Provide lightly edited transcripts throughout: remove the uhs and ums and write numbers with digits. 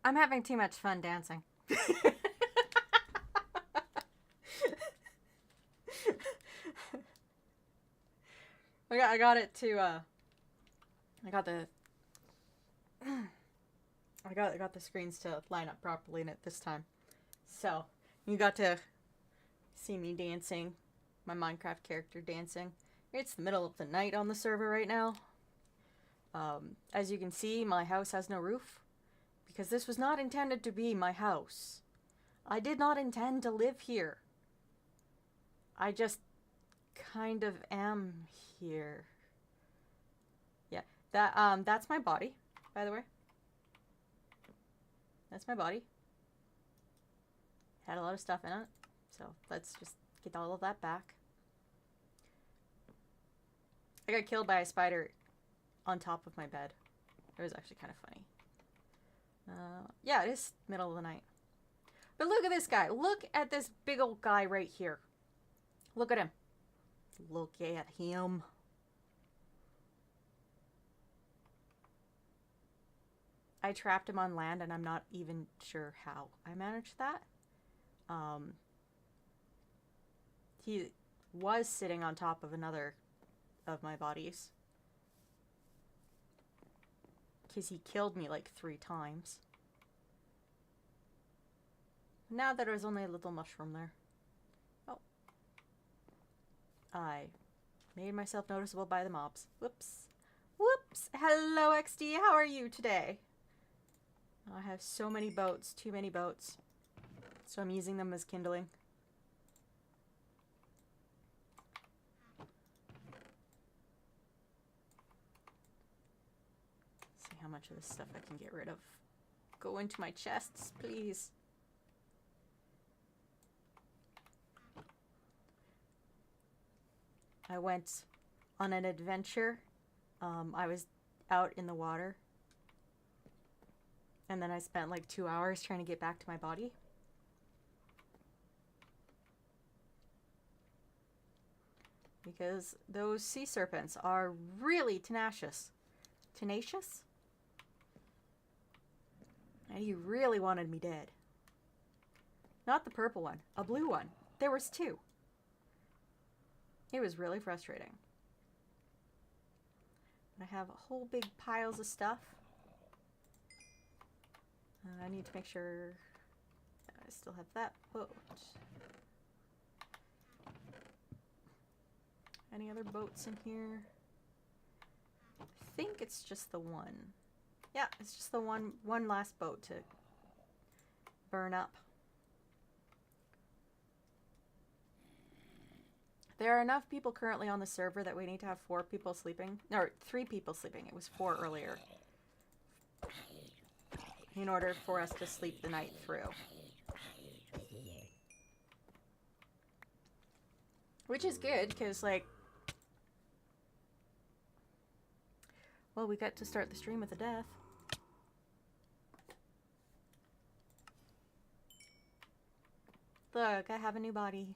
I'm having too much fun dancing. I got it to I got the I got the screens to line up properly in it this time. So, you got to see me dancing, my Minecraft character dancing. It's the middle of the night on the server right now. As you can see, my house has no roof because this was not intended to be my house. I did not intend to live here. I just kind of am here. Yeah, that's my body, by the way. That's my body. Had a lot of stuff in it, so let's just get all of that back. I got killed by a spider on top of my bed. It was actually kind of funny. Yeah, it is middle of the night. But look at this guy. Look at this big old guy right here. Look at him. Look at him. I trapped him on land and I'm not even sure how I managed that. He was sitting on top of another of my bodies. Because he killed me like 3 times. Now that there's only a little mushroom there. Oh. I made myself noticeable by the mobs. Whoops. Whoops. Hello, XD. How are you today? I have so many boats. Too many boats. So I'm using them as kindling. See how much of this stuff I can get rid of. Go into my chests, please. I went on an adventure. I was out in the water. And then I spent like 2 hours trying to get back to my body. Because those sea serpents are really tenacious. Tenacious? And he really wanted me dead. Not the purple one, a blue one. There was 2. It was really frustrating. I have whole big piles of stuff. I need to make sure I still have that boat. Any other boats in here? I think it's just the one. Yeah, it's just the one last boat to burn up. There are enough people currently on the server that we need to have 4 people sleeping. Or 3 people sleeping. It was 4 earlier. In order for us to sleep the night through. Which is good, because, like... Well, we got to start the stream with a death. Look, I have a new body.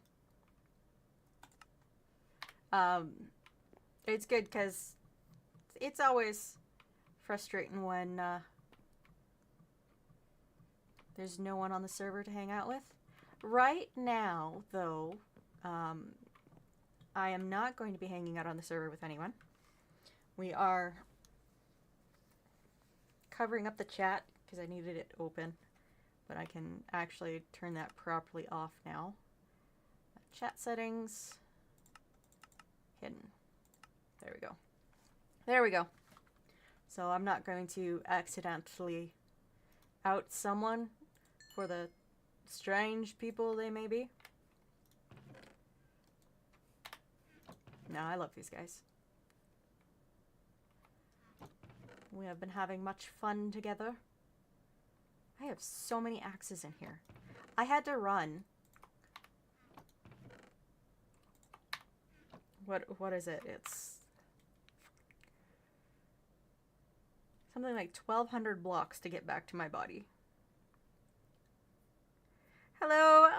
It's good, because it's always frustrating when, there's no one on the server to hang out with. Right now, though, I am not going to be hanging out on the server with anyone. We are covering up the chat because I needed it open, but I can actually turn that properly off now. Chat settings, hidden. There we go. There we go. So I'm not going to accidentally out someone for the strange people they may be. No, I love these guys. We have been having much fun together. I have so many axes in here. I had to run. What is it? It's something like 1,200 blocks to get back to my body. Hello,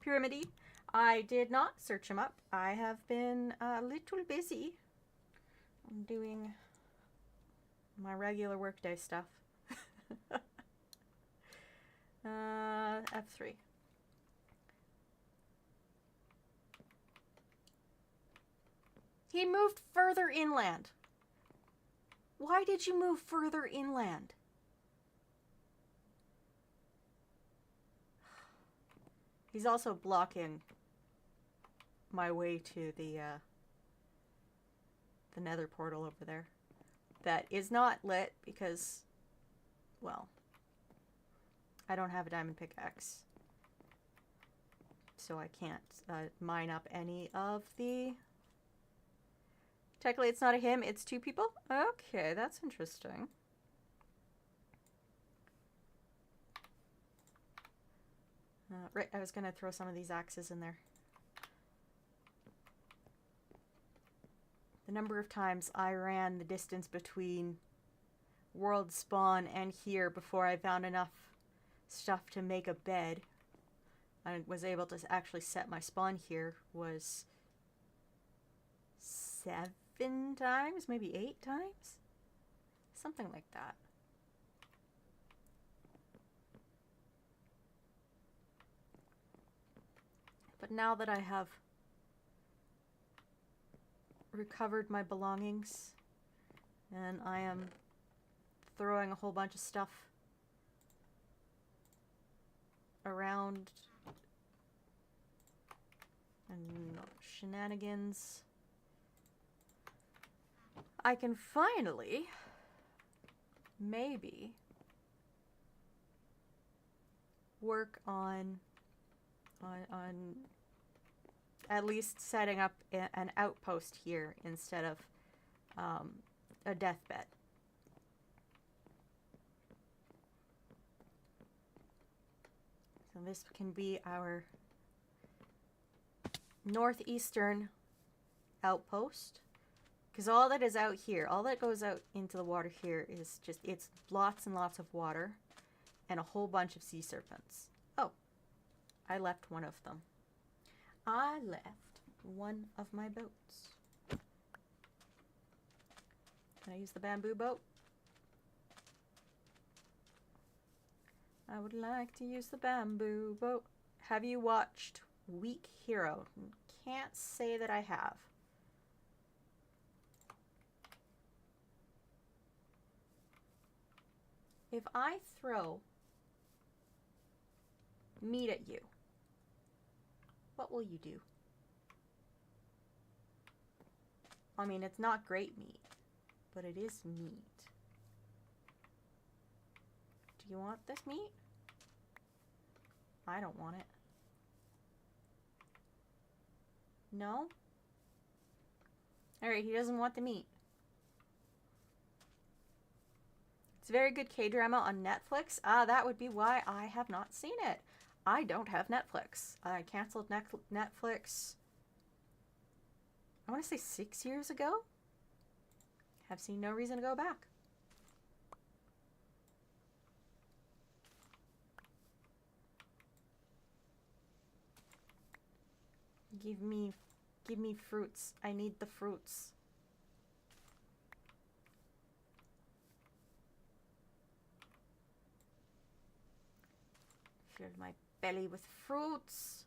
Pyramidy. I did not search him up. I have been a little busy doing my regular workday stuff. F3. He moved further inland. Why did you move further inland? He's also blocking my way to the nether portal over there. That is not lit because, well, I don't have a diamond pickaxe. So I can't mine up any of the... Technically, it's not a him, it's two people? Okay, that's interesting. Right, I was going to throw some of these axes in there. The number of times I ran the distance between world spawn and here before I found enough stuff to make a bed. I was able to actually set my spawn here was 7 times, maybe 8 times? Something like that. But now that I have recovered my belongings and I am throwing a whole bunch of stuff around and shenanigans, I can finally maybe work on at least setting up an outpost here instead of a deathbed. So this can be our northeastern outpost. Because all that is out here, all that goes out into the water here is just, it's lots and lots of water and a whole bunch of sea serpents. Oh, I left one of them. I left one of my boats. Can I use the bamboo boat? I would like to use the bamboo boat. Have you watched Weak Hero? Can't say that I have. If I throw meat at you, what will you do? I mean, it's not great meat, but it is meat. Do you want this meat? I don't want it. No? Alright, he doesn't want the meat. It's a very good K-drama on Netflix. That would be why I have not seen it. I don't have Netflix. I canceled Netflix, I want to say 6 years ago. Have seen no reason to go back. Give me fruits. I need the fruits. Fill my belly with fruits.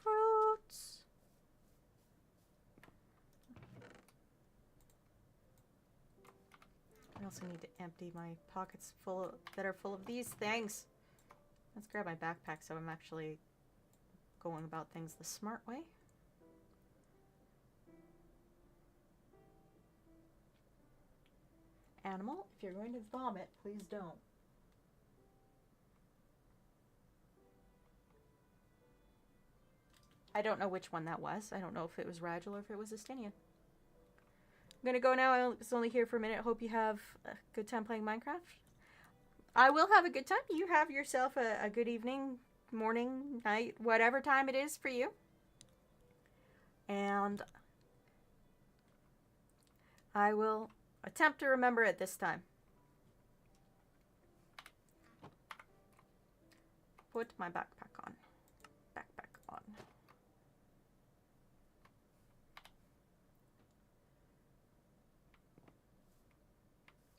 Fruits. I also need to empty my pockets that are full of these things. Let's grab my backpack so I'm actually going about things the smart way. Animal, if you're going to vomit, please don't. I don't know which one that was. I don't know if it was Rigel or if it was Estinian. I'm gonna go now. I was only here for a minute. Hope you have a good time playing Minecraft. I will have a good time. You have yourself a good evening, morning, night, whatever time it is for you. And I will attempt to remember it this time. Put my backpack on. Backpack on.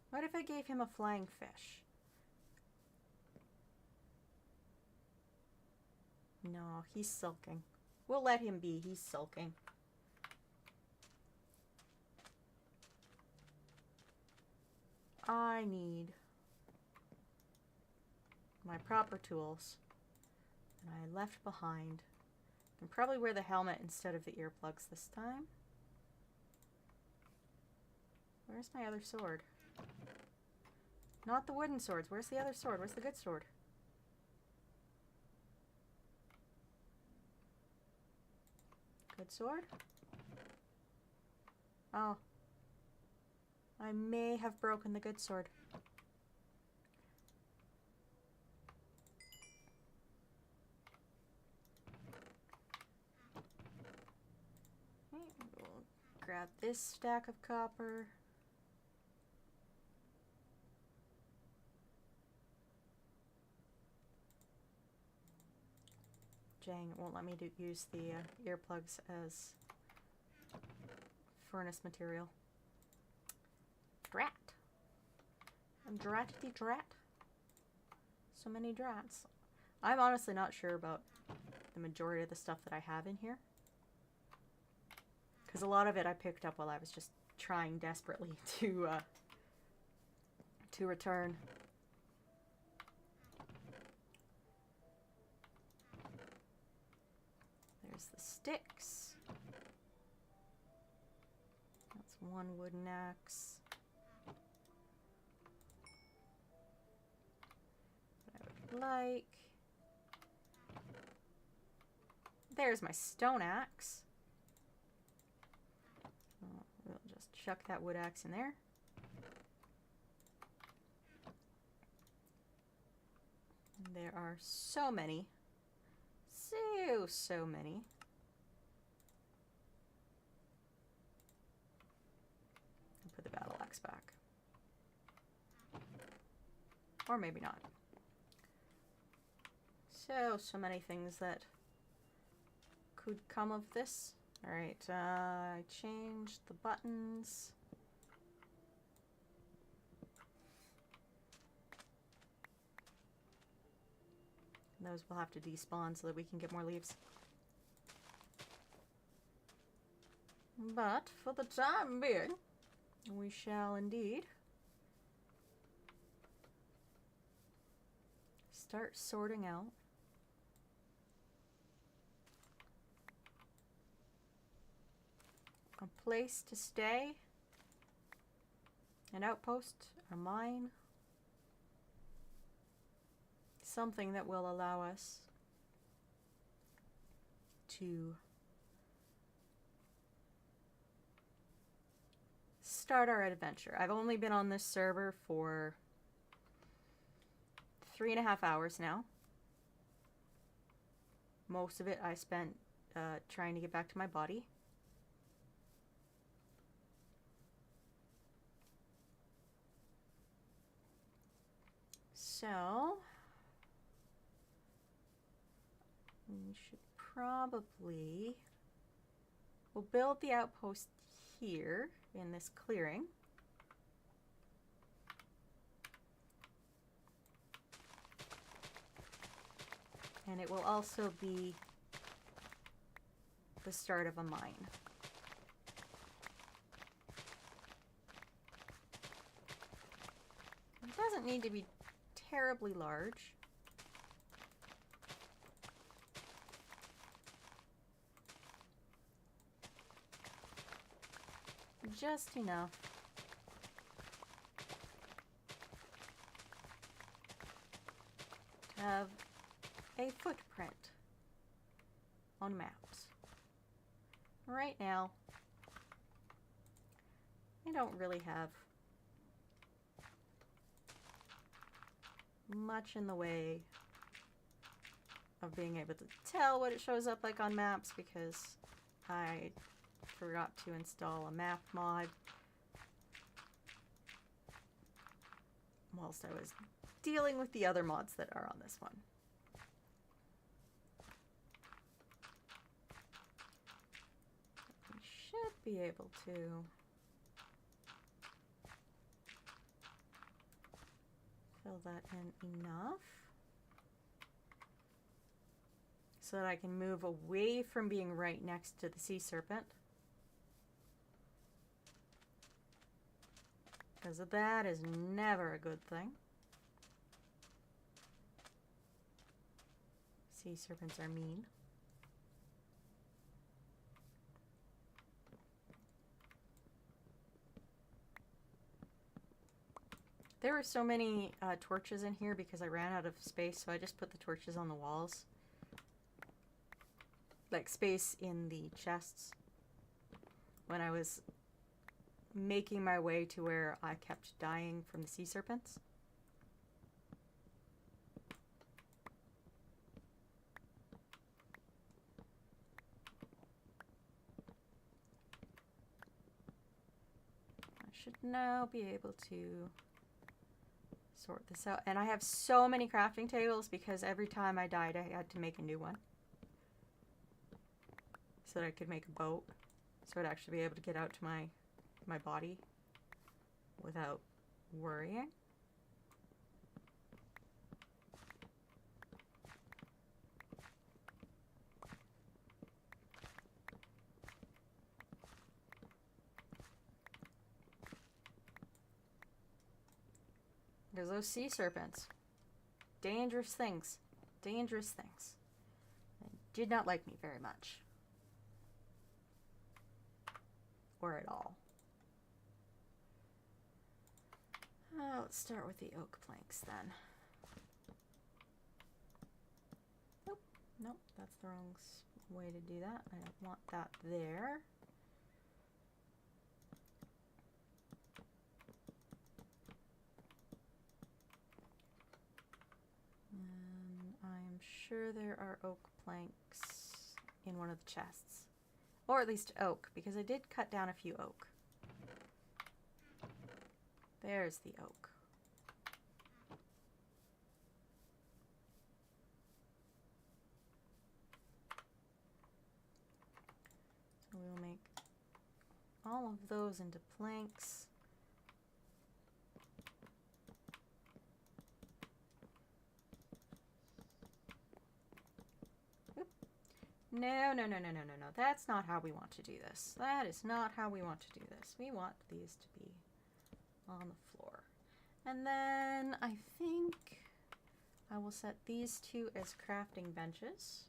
What if I gave him a flying fish? No, he's sulking. We'll let him be. He's sulking. I need my proper tools. And I left behind. I can probably wear the helmet instead of the earplugs this time. Where's my other sword? Not the wooden swords. Where's the other sword? Where's the good sword? Good sword? Oh. I may have broken the good sword. Okay, we'll grab this stack of copper. Dang, it won't let me use the earplugs as furnace material. Drat. Dratty drat. So many drats. I'm honestly not sure about the majority of the stuff that I have in here. Because a lot of it I picked up while I was just trying desperately to return. There's the sticks. That's one wooden axe. What I would like. There's my stone axe. We'll just chuck that wood axe in there. And there are so many. So many. I'll put the battle axe back. Or maybe not. So many things that could come of this. Alright, I changed the buttons. Those will have to despawn so that we can get more leaves. But for the time being, we shall indeed start sorting out a place to stay, an outpost, a mine, something that will allow us to start our adventure. I've only been on this server for 3.5 hours now. Most of it I spent trying to get back to my body. So we should probably, we'll build the outpost here in this clearing. And it will also be the start of a mine. It doesn't need to be terribly large. Just enough to have a footprint on maps. Right now, I don't really have much in the way of being able to tell what it shows up like on maps because I forgot to install a map mod whilst I was dealing with the other mods that are on this one. We should be able to fill that in enough so that I can move away from being right next to the sea serpent. Because that is never a good thing. Sea serpents are mean. There were so many torches in here because I ran out of space, so I just put the torches on the walls. Like space in the chests. When I was making my way to where I kept dying from the sea serpents. I should now be able to sort this out. And I have so many crafting tables because every time I died I had to make a new one. So that I could make a boat. So I'd actually be able to get out to my body without worrying. There's those sea serpents. Dangerous things. Dangerous things. They did not like me very much. Or at all. Let's start with the oak planks then. Nope, nope, that's the wrong way to do that. I don't want that there. And I'm sure there are oak planks in one of the chests. Or at least oak, because I did cut down a few oak. There's the oak. So we'll make all of those into planks. No, no, no, no, no, no, no. That's not how we want to do this. That is not how we want to do this. We want these to be on the floor. And then I think I will set these two as crafting benches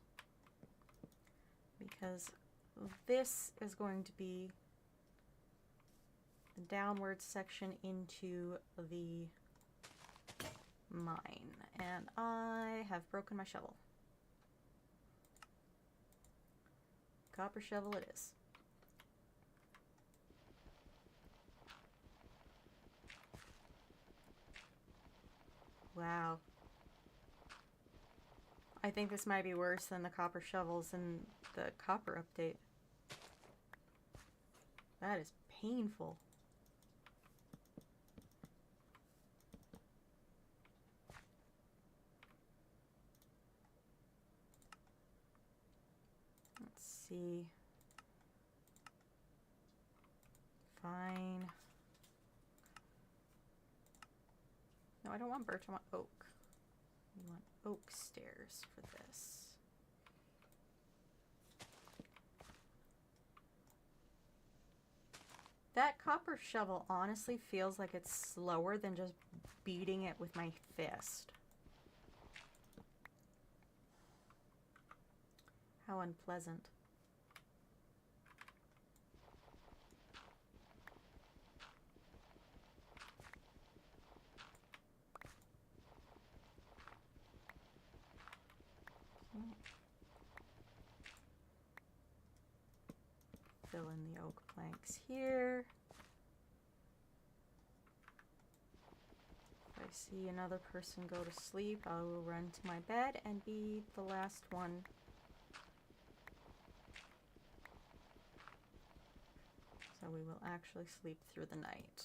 because this is going to be the downward section into the mine. And I have broken my shovel. Copper shovel it is. Wow. I think this might be worse than the copper shovels in the copper update. That is painful. Let's see. Fine. No, I don't want birch, I want oak. We want oak stairs for this. That copper shovel honestly feels like it's slower than just beating it with my fist. How unpleasant. Fill in the oak planks here. If I see another person go to sleep, I will run to my bed and be the last one. So we will actually sleep through the night.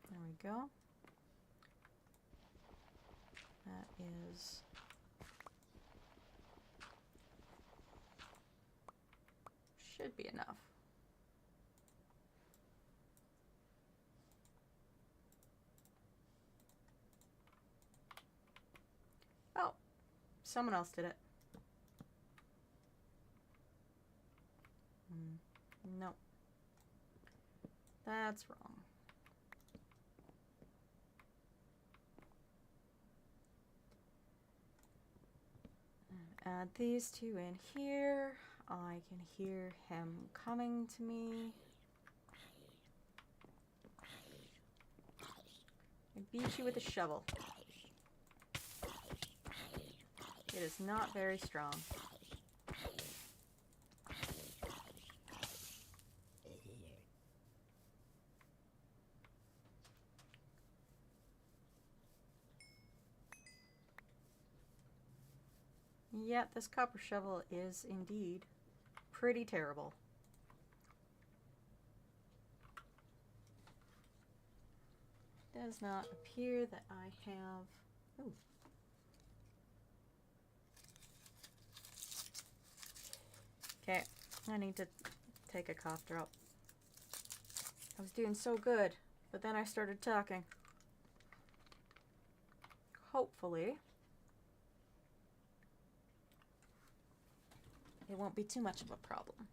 There we go. That is should be enough. someone else did it. Nope. That's wrong. Add these two in here. I can hear him coming to me. I beat you with a shovel. It is not very strong. Yet this copper shovel is indeed pretty terrible. Does not appear that I have... Ooh. Okay, I need to take a cough drop. I was doing so good, but then I started talking. Hopefully, it won't be too much of a problem.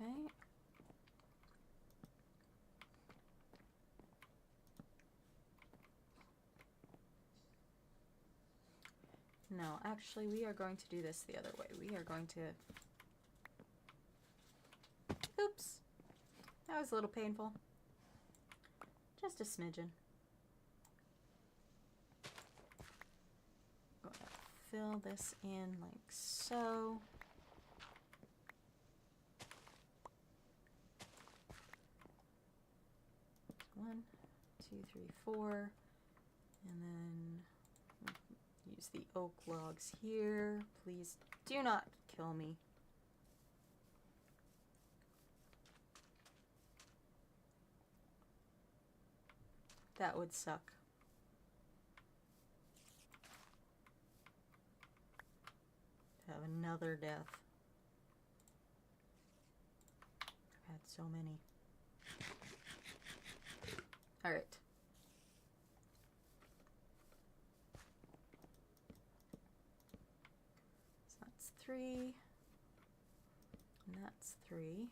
Okay. No, actually, we are going to do this the other way. We are going to... Oops. That was a little painful. Just a smidgen. Go ahead, fill this in like so. One, two, three, four. And then use the oak logs here. Please do not kill me. That would suck. To have another death. I've had so many. Alright. So that's 3. And that's 3.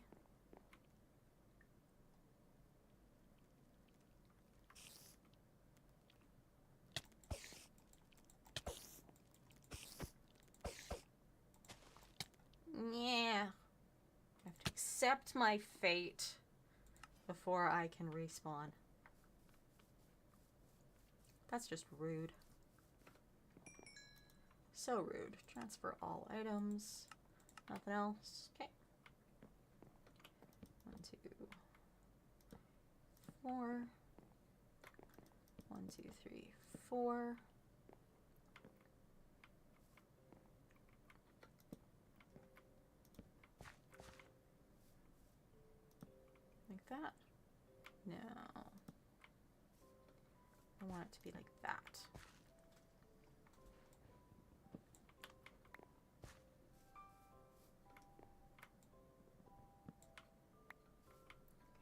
Yeah. I have to accept my fate before I can respawn. That's just rude. So rude. Transfer all items. Nothing else. Okay. 1, 2, 4. 1, 2, 3, 4. Like that? No. I want it to be like that.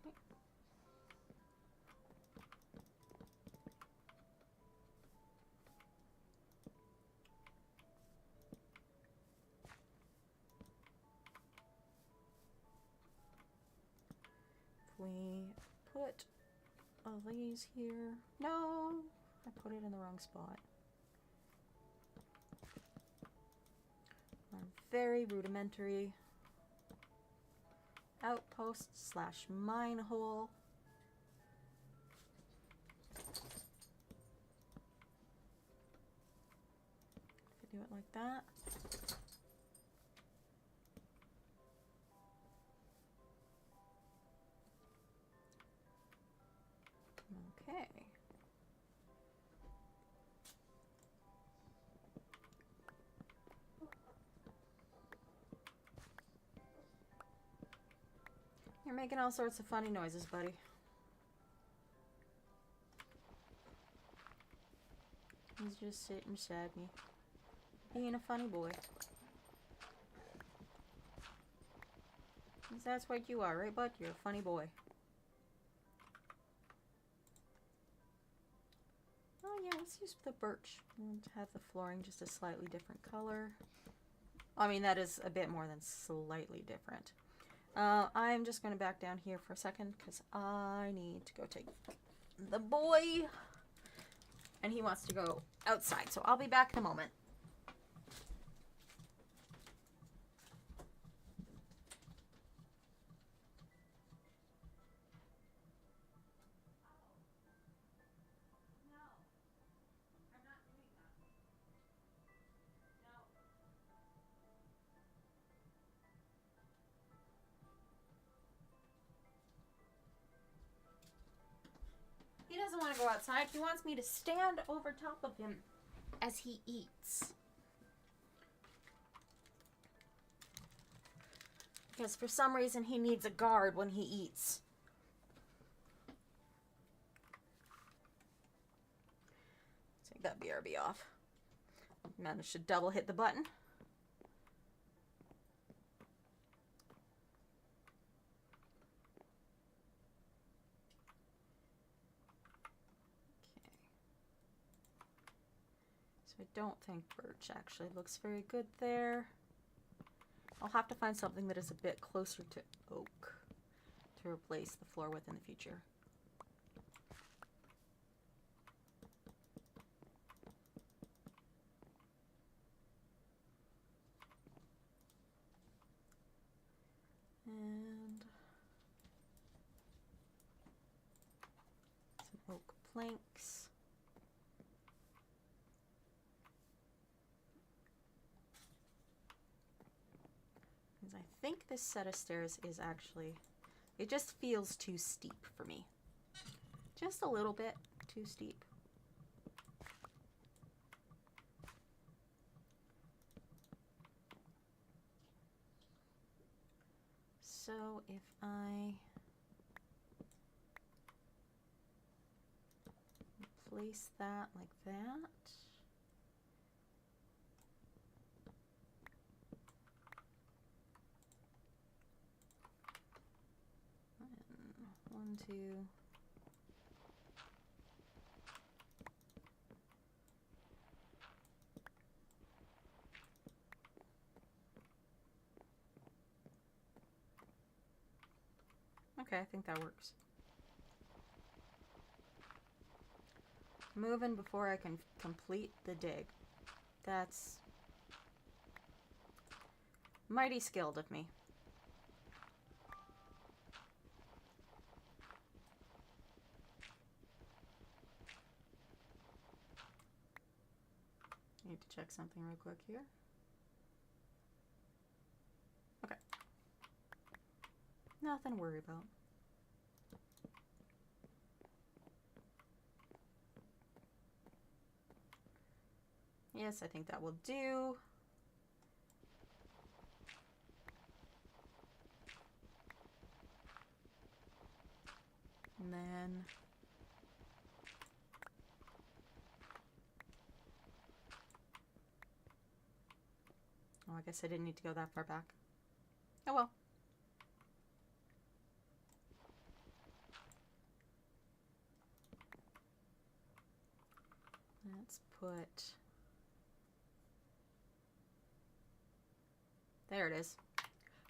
Okay. If we put all these here. No! I put it in the wrong spot. Very rudimentary outpost slash mine hole. If I do it like that. Okay. You're making all sorts of funny noises, buddy. just sitting beside me. Being a funny boy. 'Cause that's what you are, right, bud? You're a funny boy. Oh yeah, let's use the birch. And have the flooring just a slightly different color. I mean, that is a bit more than slightly different. I'm just going to back down here for a second because I need to go take the boy. And he wants to go outside, so I'll be back in a moment. He doesn't want to go outside. He wants me to stand over top of him as he eats. Because for some reason he needs a guard when he eats. Take that BRB off. Managed to double hit the button. I don't think birch actually looks very good there. I'll have to find something that is a bit closer to oak to replace the floor with in the future. And some oak planks. I think this set of stairs is actually, it just feels too steep for me. Just a little bit too steep. So if I place that like that. One, two. Okay, I think that works. Moving before I can complete the dig. That's mighty skilled of me. Need to check something real quick here. Okay. Nothing to worry about. Yes, I think that will do. And then oh, I guess I didn't need to go that far back. Oh well. Let's put... There it is.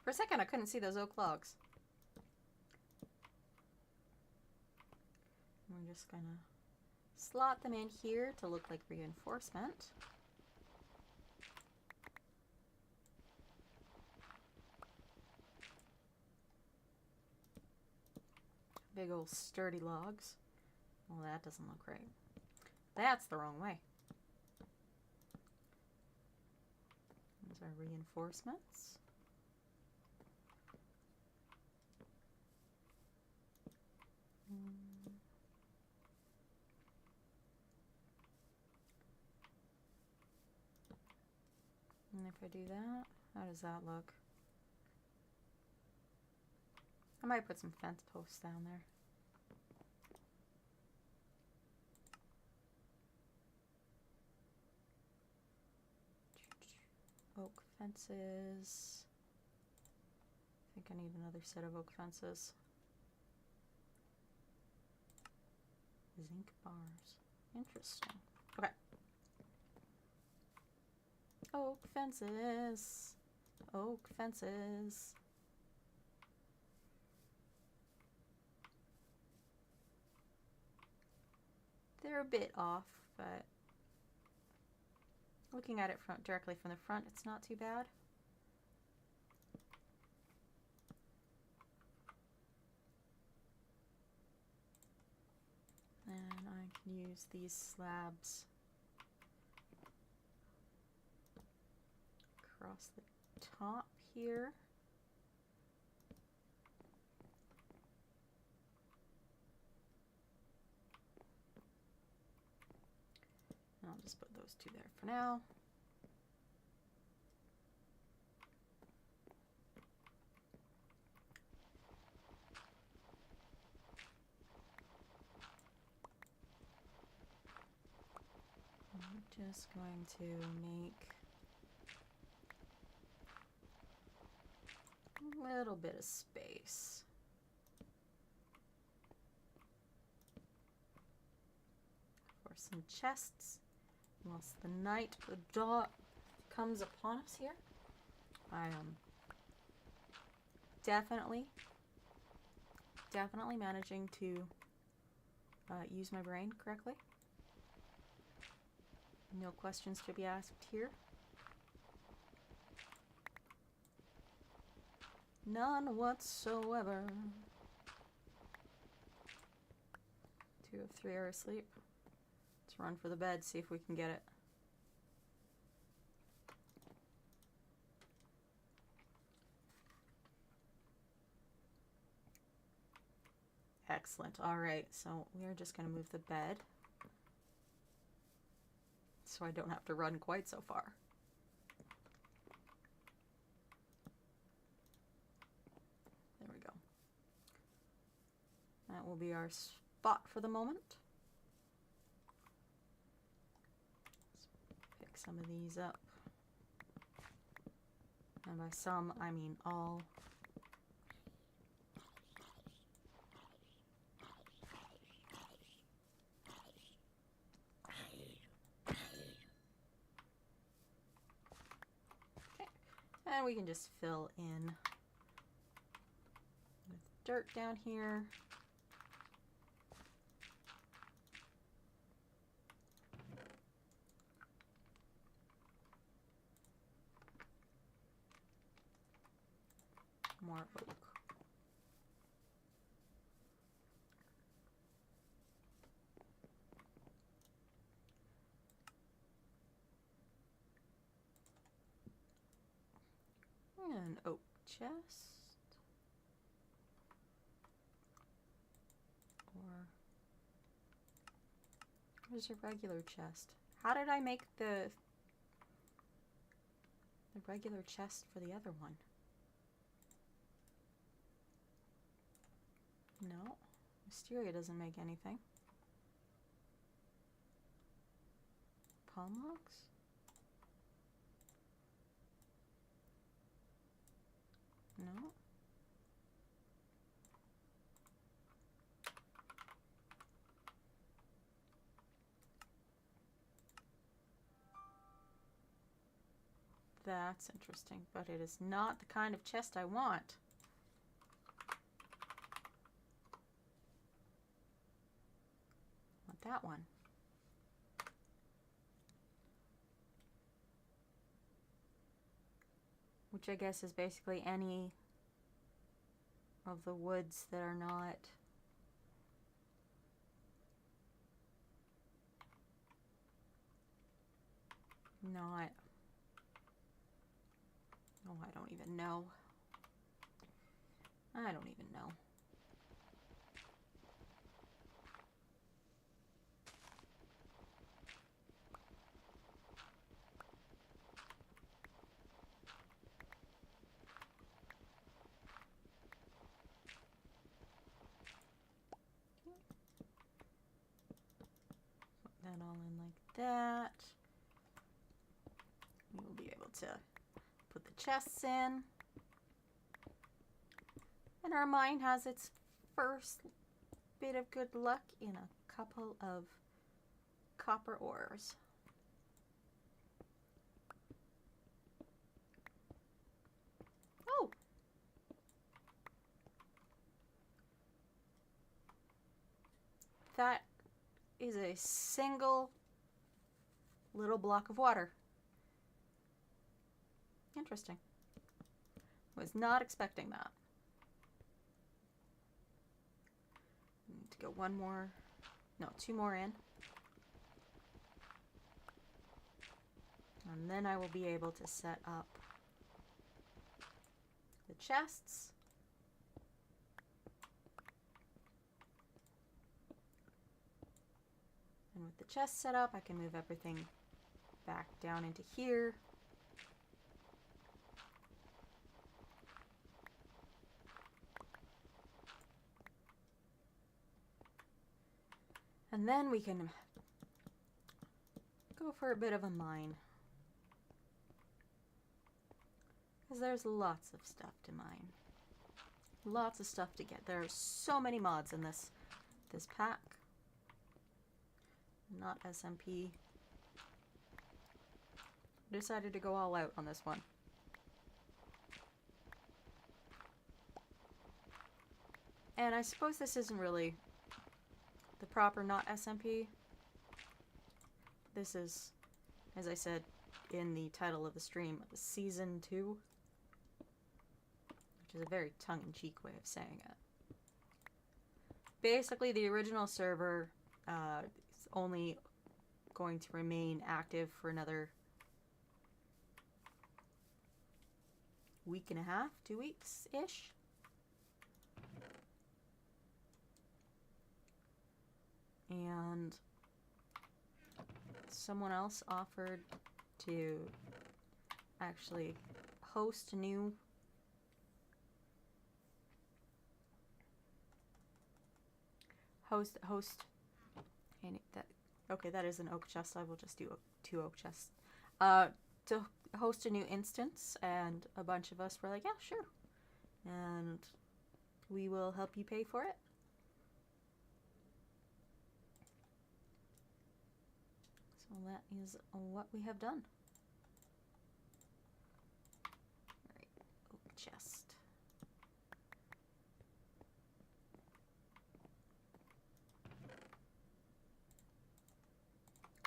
For a second, I couldn't see those oak logs. We're just gonna slot them in here to look like reinforcement. Big old sturdy logs. Well, that doesn't look right. That's the wrong way. Those are reinforcements. And if I do that, how does that look? I might put some fence posts down there. oak fences. I think I need another set of oak fences. Zinc bars. Interesting. Okay. Oak fences. Oak fences. They're a bit off, but looking at it directly from the front, it's not too bad. And I can use these slabs across the top here. And I'll just put those two there for now. I'm just going to make a little bit of space. For some chests. Once the night comes upon us here, I am definitely managing to use my brain correctly. No questions to be asked here. None whatsoever. 2 of 3 are asleep. Let's run for the bed, see if we can get it. Excellent. All right, so we're just going to move the bed so I don't have to run quite so far. There we go. That will be our spot for the moment. Let's pick some of these up. And by some, I mean all. And we can just fill in with dirt down here. More oak. An oak chest. Or where's a regular chest? How did I make the regular chest for the other one? No, Wisteria doesn't make anything. Palm logs? No. That's interesting, but it is not the kind of chest I want. I want that one. Which I guess is basically any of the woods that are not oh, I don't even know. I don't even know. Put that all in like that. We'll be able to chests in. And our mine has its first bit of good luck in a couple of copper ores. Oh! That is a single little block of water. Interesting. Was not expecting that. Need to go one more, no, two more in. And then I will be able to set up the chests. And with the chest set up, I can move everything back down into here. And then we can go for a bit of a mine. Because there's lots of stuff to mine. Lots of stuff to get. There are so many mods in this pack. Not SMP. Decided to go all out on this one. And I suppose this isn't really the proper not SMP. This is, as I said in the title of the stream, Season 2. Which is a very tongue-in-cheek way of saying it. Basically, the original server is only going to remain active for another week and a half, 2 weeks-ish. And someone else offered to actually host a new and okay, that is an oak chest. I will just do 2 oak chests. To host a new instance, and a bunch of us were like, yeah, sure. And we will help you pay for it. So that is what we have done. Alright, oak chest.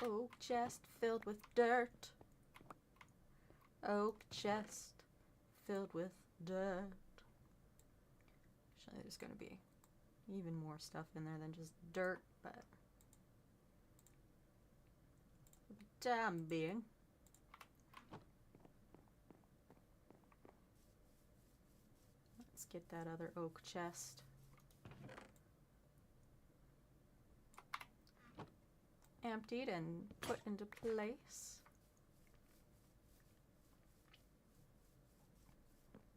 Oak chest filled with dirt. Oak chest filled with dirt. Actually, there's going to be even more stuff in there than just dirt, but for the time being. Let's get that other oak chest. Emptied and put into place.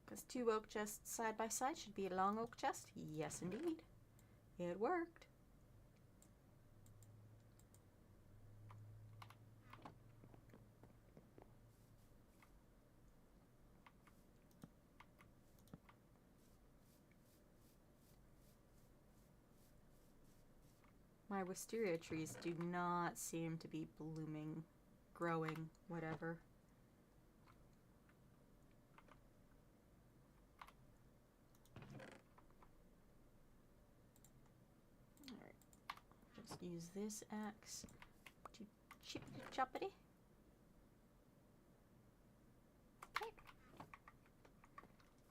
Because 2 oak chests side by side should be a long oak chest. Yes, indeed. It worked. My wisteria trees do not seem to be blooming, growing, whatever. Alright, just use this axe to chippity choppity. Okay.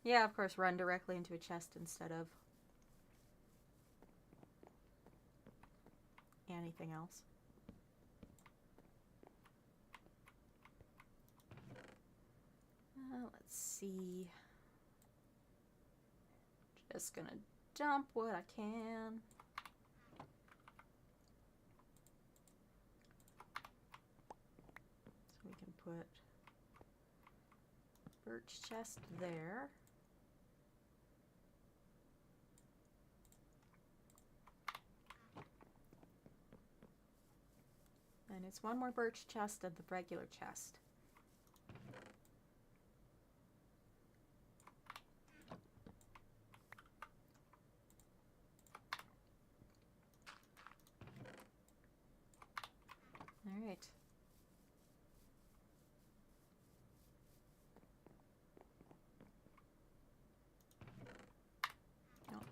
Yeah, of course, run directly into a chest instead of anything else. Let's see. Just gonna dump what I can. So we can put birch chest there. And it's one more birch chest of the regular chest.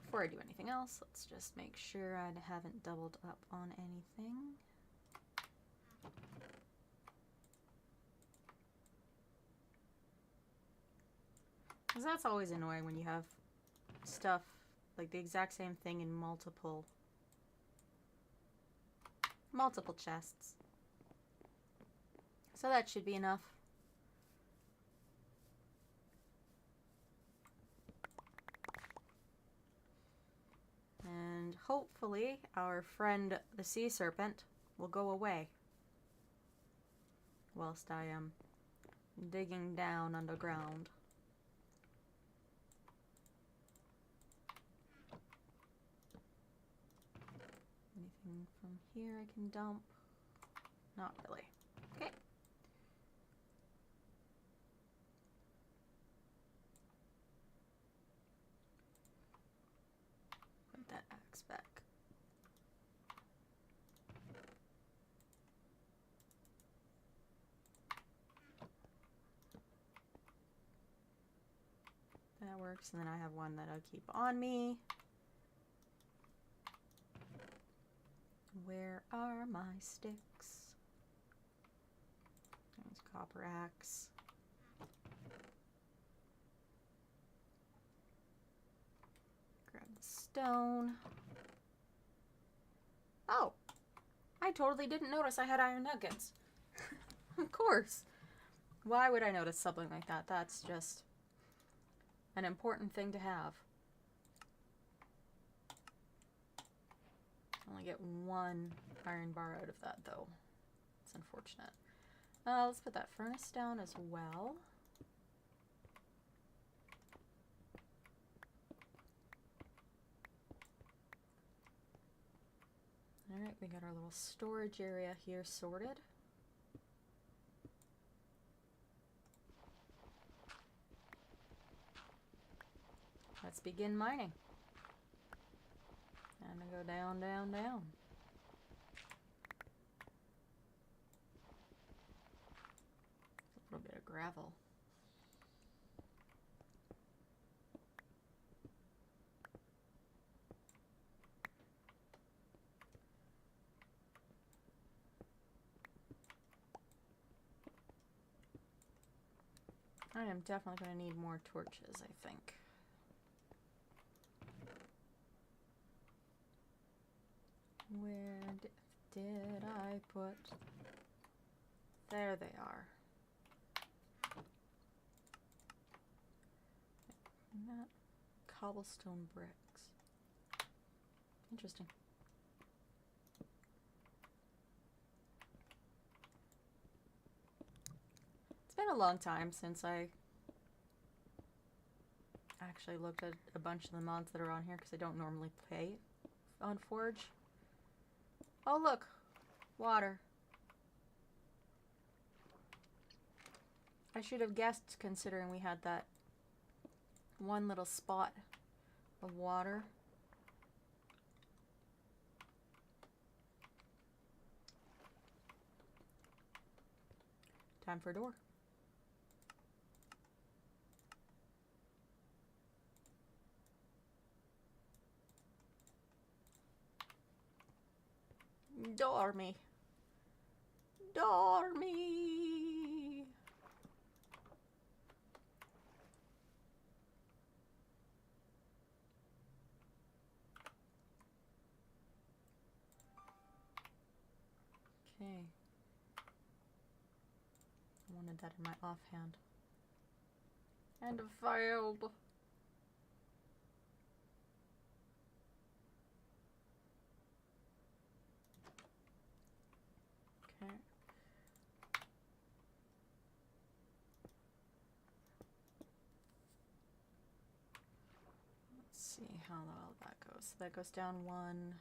before I do anything else, let's just make sure I haven't doubled up on anything. Because that's always annoying when you have stuff like the exact same thing in multiple chests. So that should be enough. And hopefully our friend the sea serpent will go away whilst I am digging down underground. Anything from here I can dump? Not really. Okay. Put that axe back. That works, and then I have one that I'll keep on me. Where are my sticks? There's copper axe. Grab the stone. Oh! I totally didn't notice I had iron nuggets. Of course. Why would I notice something like that? That's just an important thing to have. Only get one iron bar out of that, though. It's unfortunate. Let's put that furnace down as well. Alright, we got our little storage area here sorted. Let's begin mining. And I go down, down, down. A little bit of gravel. I am definitely going to need more torches, I think. Where did I put? There they are. Not cobblestone bricks. Interesting. It's been a long time since I actually looked at a bunch of the mods that are on here because I don't normally play on Forge. Oh look, water. I should have guessed considering we had that one little spot of water. Time for a door. Door me. Door me. Okay. I wanted that in my offhand. And failed. Okay. Let's see how all that goes. So that goes down one.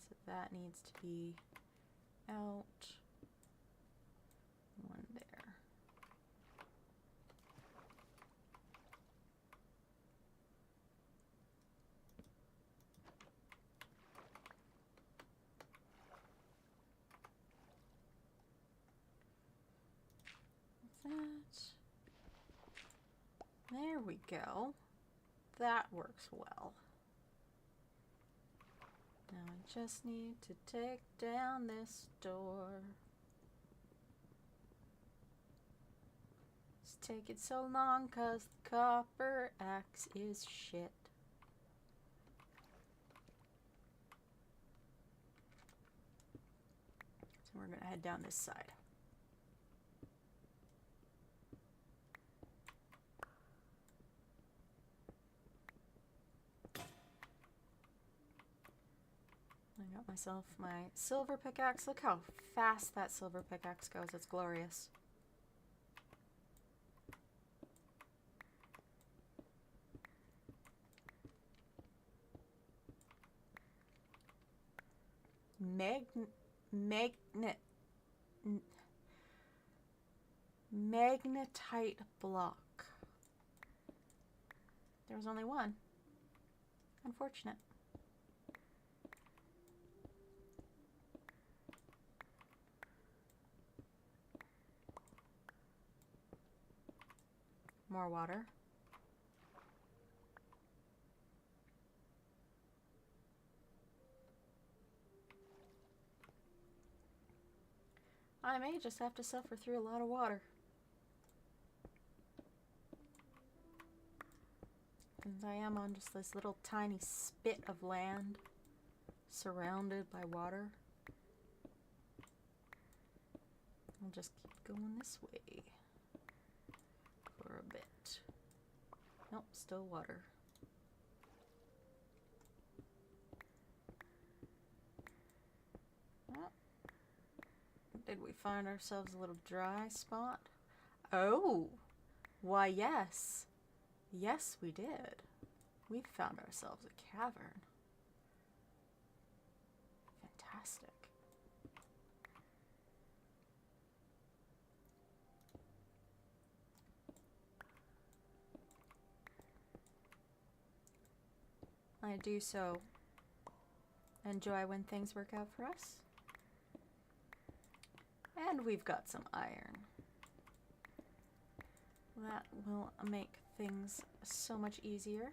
So that needs to be out. One there. That. There we go. That works well. Now I just need to take down this door. It's taking so long 'cause the copper axe is shit. So we're gonna head down this side. I got myself my silver pickaxe. Look how fast that silver pickaxe goes. It's glorious. Magnetite block. There was only one. Unfortunate. More water. I may just have to suffer through a lot of water. Since I am on just this little tiny spit of land surrounded by water, I'll just keep going this way for a bit. Nope, still water. Oh. Did we find ourselves a little dry spot? Oh, why yes. Yes, we did. We found ourselves a cavern. Fantastic. I do so enjoy when things work out for us. And we've got some iron. That will make things so much easier.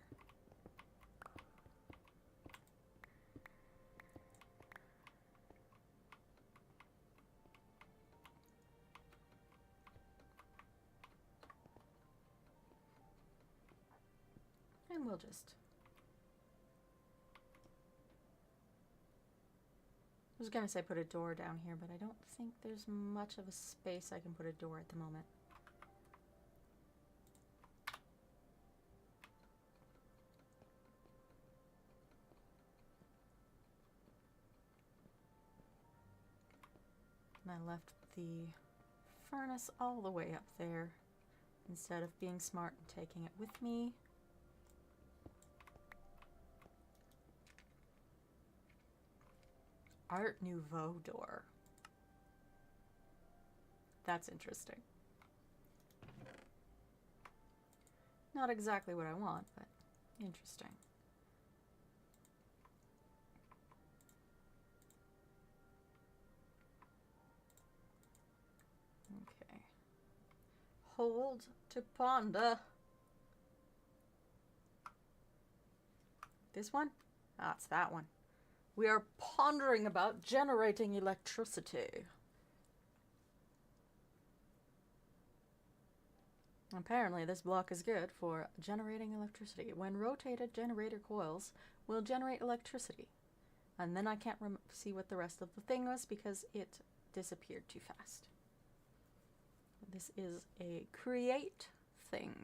And we'll just... I was gonna say put a door down here, but I don't think there's much of a space I can put a door at the moment. And I left the furnace all the way up there instead of being smart and taking it with me. Art Nouveau door. That's interesting. Not exactly what I want, but interesting. Okay. Hold to ponder. This one? Ah, it's that one. We are pondering about generating electricity. Apparently, this block is good for generating electricity. When rotated, generator coils will generate electricity. And then I can't see what the rest of the thing was because it disappeared too fast. This is a create thing.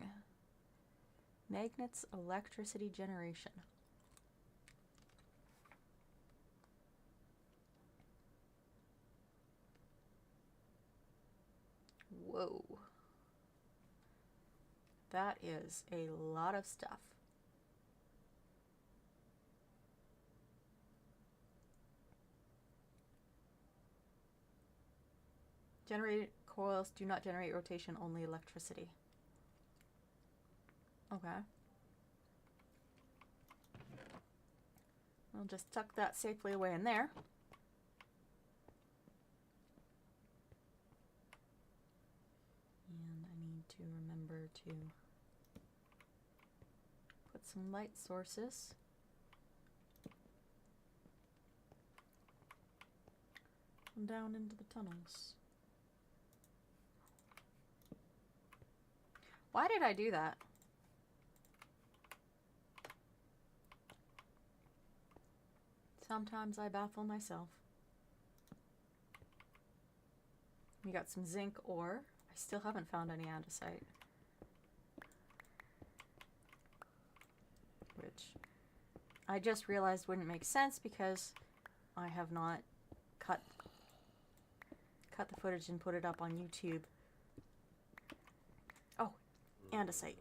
Magnets electricity generation. Whoa. That is a lot of stuff. Generated coils do not generate rotation, only electricity. Okay. We'll just tuck that safely away in there. And I need to remember to put some light sources and down into the tunnels. Why did I do that? Sometimes I baffle myself. We got some zinc ore. I still haven't found any andesite. Which I just realized wouldn't make sense because I have not cut the footage and put it up on YouTube. Oh, andesite.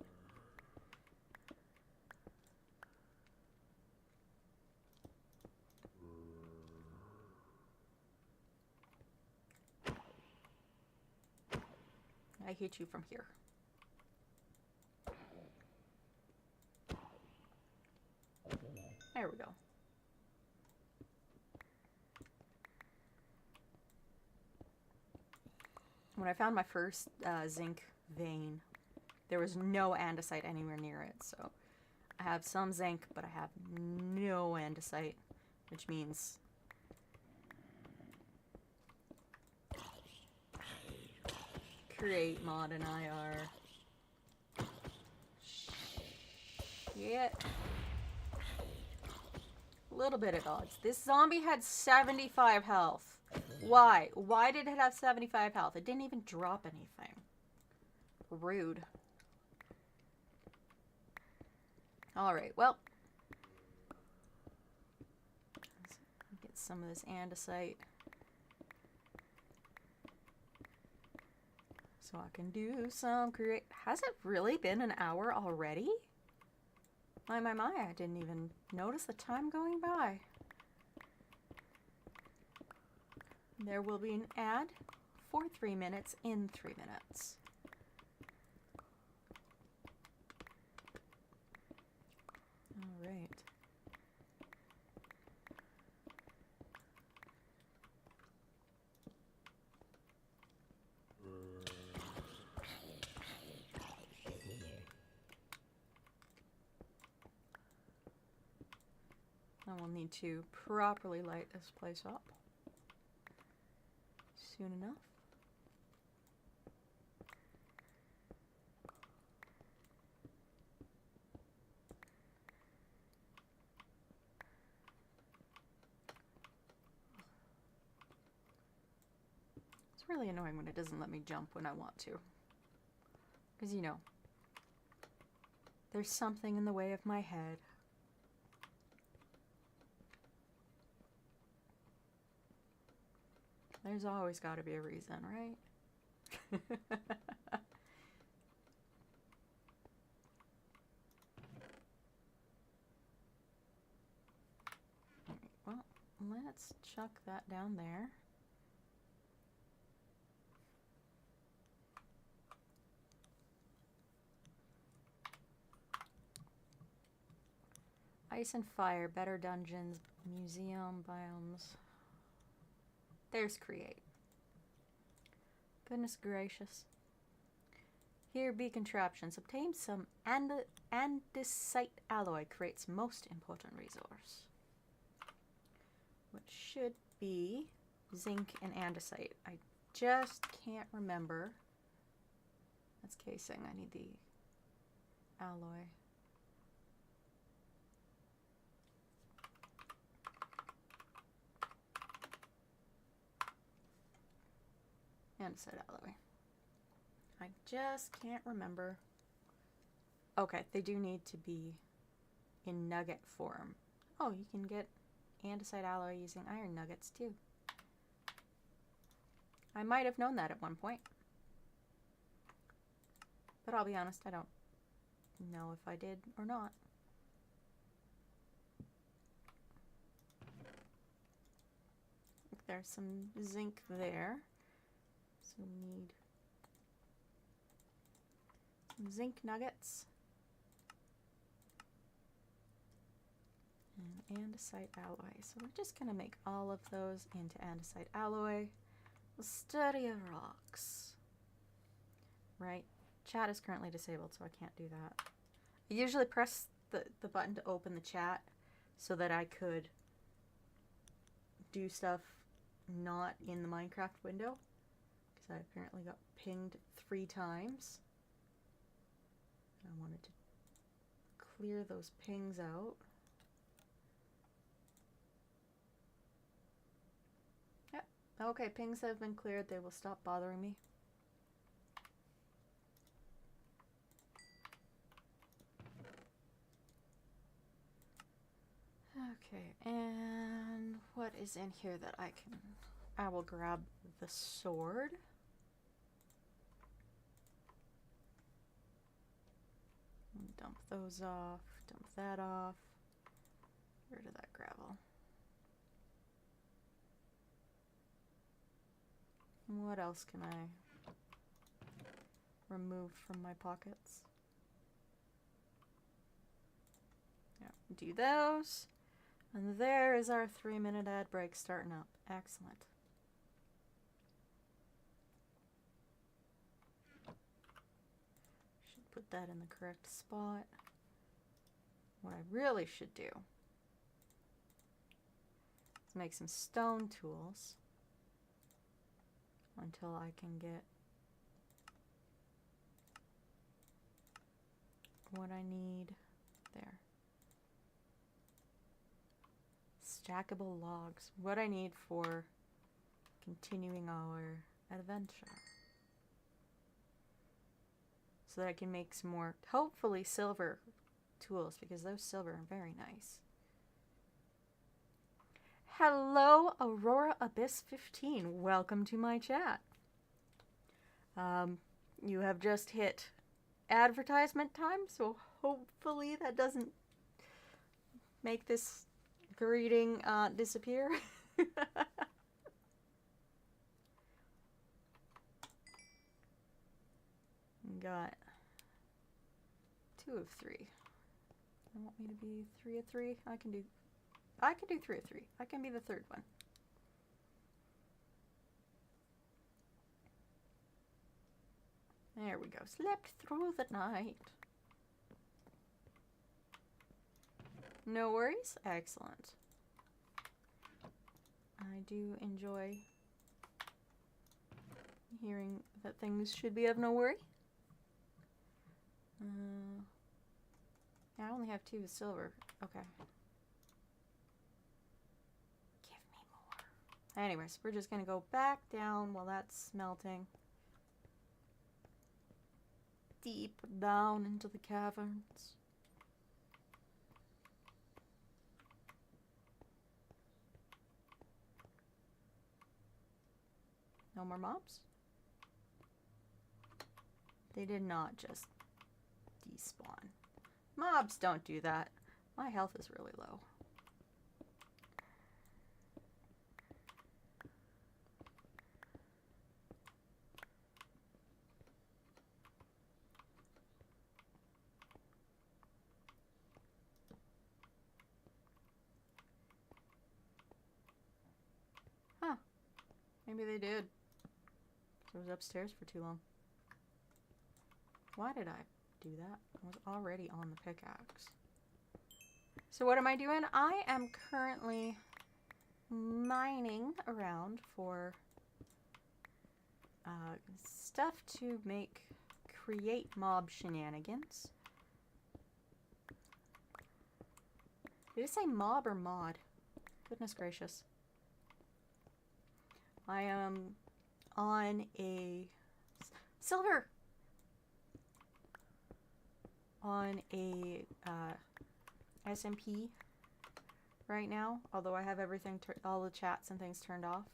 I hit you from here. There we go. When I found my first zinc vein, there was no andesite anywhere near it. So I have some zinc, but I have no andesite, which means create mod and IR. Shit. A little bit at odds. This zombie had 75 health. Why? Why did it have 75 health? It didn't even drop anything. Rude. Alright, well. Let's get some of this andesite. So I can do some create. Has it really been an hour already? My, I didn't even notice the time going by. There will be an ad for 3 minutes in 3 minutes. All right. I will need to properly light this place up soon enough. It's really annoying when it doesn't let me jump when I want to. Because, you know, there's something in the way of my head. There's always got to be a reason, right? Well, let's chuck that down there. Ice and fire, better dungeons, museum, biomes. There's create. Goodness gracious. Here be contraptions. Obtain some andesite alloy. Creates most important resource. Which should be zinc and andesite. I just can't remember. That's casing. I need the alloy. Andesite alloy. I just can't remember. Okay, they do need to be in nugget form. Oh, you can get andesite alloy using iron nuggets too. I might have known that at one point. But I'll be honest, I don't know if I did or not. There's some zinc there. So we need some zinc nuggets and andesite alloy. So we're just going to make all of those into andesite alloy. The study of rocks. Right? Chat is currently disabled, so I can't do that. I usually press the button to open the chat so that I could do stuff not in the Minecraft window because I apparently got pinged 3 times. I wanted to clear those pings out. Yep. Okay, pings have been cleared. They will stop bothering me. Okay, and what is in here that I will grab the sword. Dump those off, dump that off. Get rid of that gravel. What else can I remove from my pockets? Yeah, do those. And there is our 3-minute ad break starting up. Excellent. Should put that in the correct spot. What I really should do is make some stone tools until I can get what I need there. Stackable logs. What I need for continuing our adventure. So that I can make some more, hopefully, silver tools, because those silver are very nice. Hello, Aurora Abyss 15. Welcome to my chat. You have just hit advertisement time, so hopefully that doesn't make this greeting disappear. Got 2 of 3. You want me to be 3 of 3? I can do 3 of 3. I can be the 3rd one. There we go. Slept through the night. No worries. Excellent. I do enjoy hearing that things should be of no worry. I only have 2 silver. Okay. Give me more. Anyways, we're just gonna go back down while that's smelting. Deep down into the caverns. No more mobs? They did not just despawn. Mobs don't do that. My health is really low. Huh. Maybe they did. I was upstairs for too long. Why did I do that? I was already on the pickaxe. So what am I doing? I am currently mining around for stuff to create mob shenanigans. Did it say mob or mod? Goodness gracious. I am on a silver. On a SMP right now, although I have everything, all the chats and things turned off.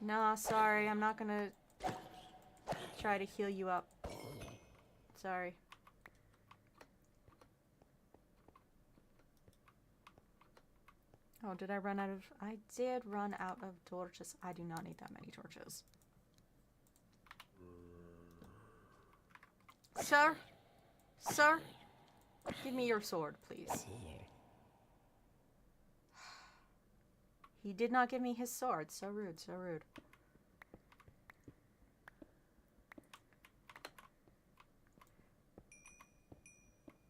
Nah, sorry, I'm not gonna try to heal you up. Sorry. Oh, did I run out of... I did run out of torches. I do not need that many torches. Sir? Sir? Give me your sword, please. He did not give me his sword. So rude, so rude.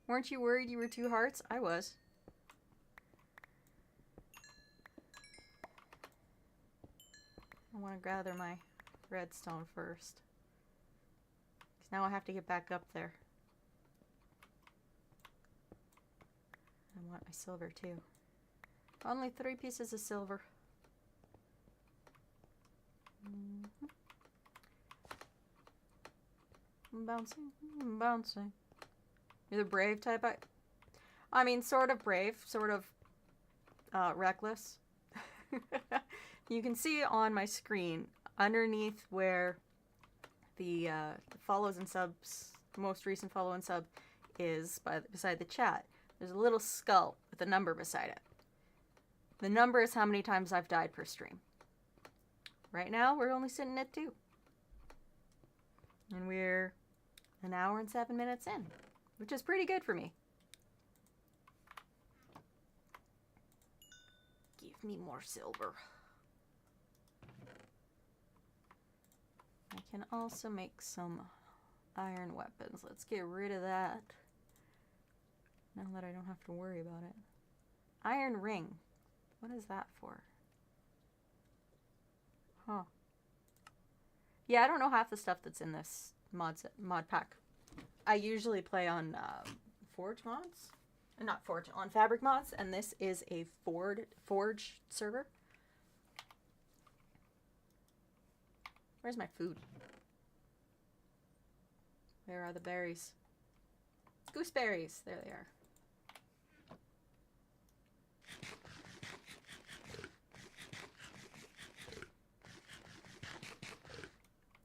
Weren't you worried you were 2 hearts? I was. gather my redstone first. 'Cause now I have to get back up there. I want my silver too. Only 3 pieces of silver. I'm bouncing, I'm bouncing. You're the brave type? I mean, sort of brave, sort of reckless. You can see on my screen, underneath where the follows and subs, the most recent follow and sub is beside the chat. There's a little skull with a number beside it. The number is how many times I've died per stream. Right now, we're only sitting at 2. And we're 1 hour and 7 minutes in, which is pretty good for me. Give me more silver. I can also make some iron weapons. Let's get rid of that. Now that I don't have to worry about it. Iron ring. What is that for? Huh. Yeah, I don't know half the stuff that's in this mod pack. I usually play on Forge mods. Not Forge, on Fabric mods, and this is a Forge server. Where's my food? Where are the berries? Gooseberries. There they are.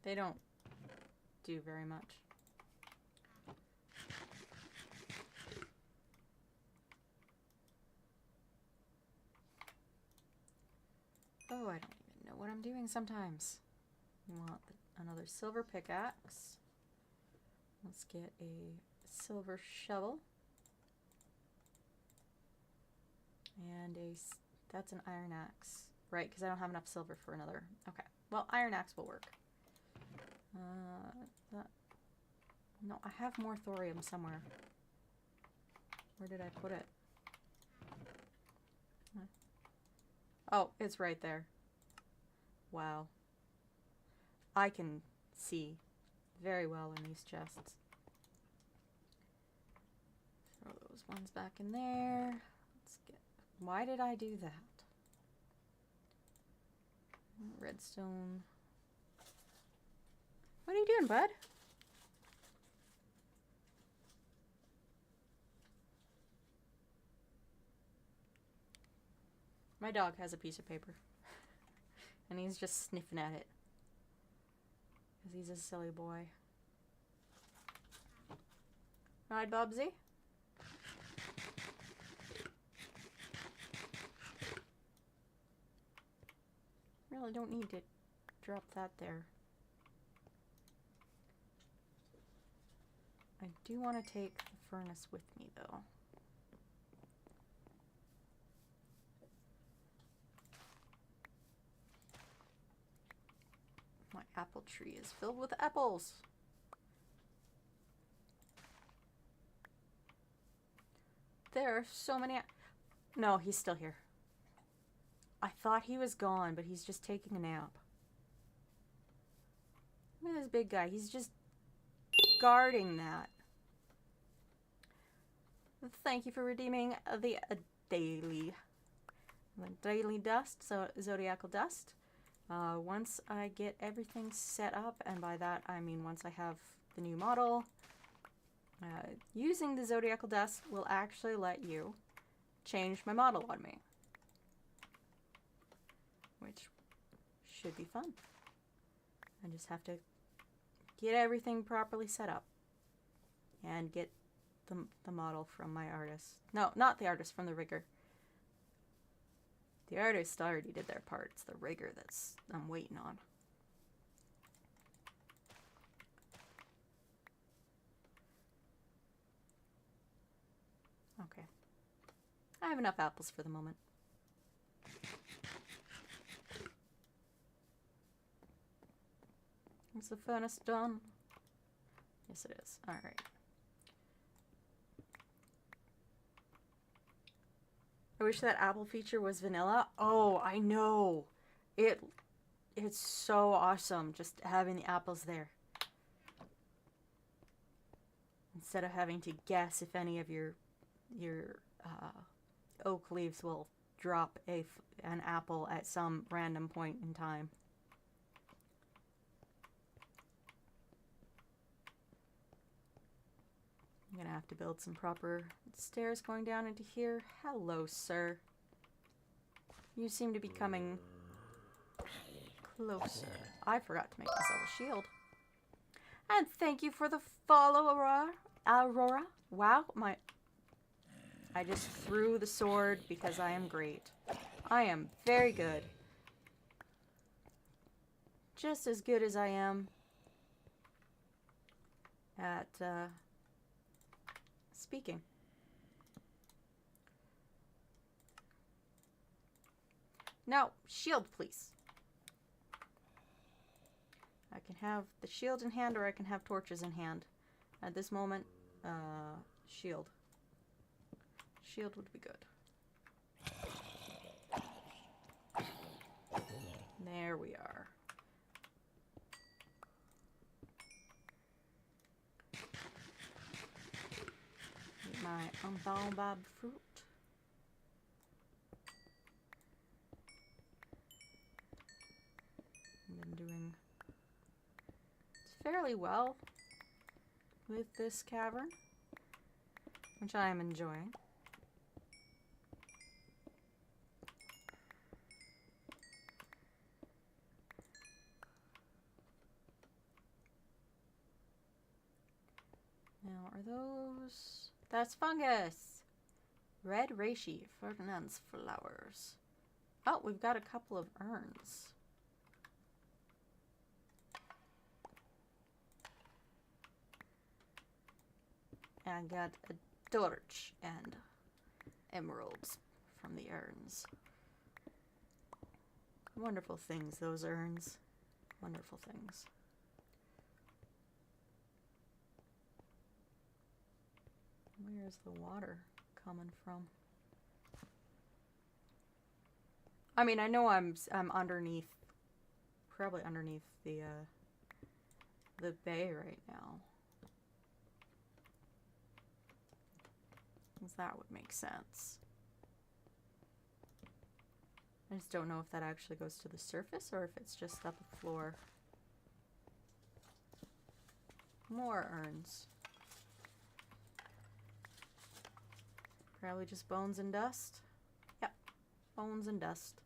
They don't do very much. Oh, I don't even know what I'm doing sometimes. We want another silver pickaxe. Let's get a silver shovel. And that's an iron axe. Right, because I don't have enough silver for another. Okay, well, iron axe will work. No, I have more thorium somewhere. Where did I put it? Oh, it's right there. Wow. I can see very well in these chests. Throw those ones back in there. Let's get... Why did I do that? Redstone. What are you doing, bud? My dog has a piece of paper. And he's just sniffing at it. Because he's a silly boy. Right, Bubsy? Really don't need to drop that there. I do want to take the furnace with me, though. My apple tree is filled with apples. There are so many. No, he's still here. I thought he was gone, but he's just taking a nap. Look at this big guy. He's just guarding that. Thank you for redeeming the daily dust, so zodiacal dust. Once I get everything set up, and by that I mean once I have the new model, using the zodiacal dust will actually let you change my model on me, which should be fun. I just have to get everything properly set up and get the model from my artist. No, not the artist, from the rigger. The artist already did their part. It's the rigger that's I'm waiting on. Okay. I have enough apples for the moment. Is the furnace done? Yes, it is. All right. I wish that apple feature was vanilla. Oh, I know. It it's so awesome just having the apples there. Instead of having to guess if any of your oak leaves will drop an apple at some random point in time. I'm gonna have to build some proper stairs going down into here. Hello, sir. You seem to be coming closer. I forgot to make myself a shield. And thank you for the follow, Aurora. Wow, I just threw the sword because I am great. I am very good. Just as good as I am at speaking. Now, shield, please. I can have the shield in hand or I can have torches in hand. At this moment, shield. Shield would be good. There we are. Get my baobab fruit. I've been doing fairly well with this cavern, which I am enjoying. Now, are those... That's fungus! Red reishi, Ferdinand's flowers. Oh, we've got a couple of urns. I got a torch and emeralds from the urns. Wonderful things, those urns. Wonderful things. Where's the water coming from? I mean, I know I'm underneath, probably underneath the bay right now. Because that would make sense. I just don't know if that actually goes to the surface or if it's just up the floor. More urns. Probably just bones and dust. Yep, bones and dust.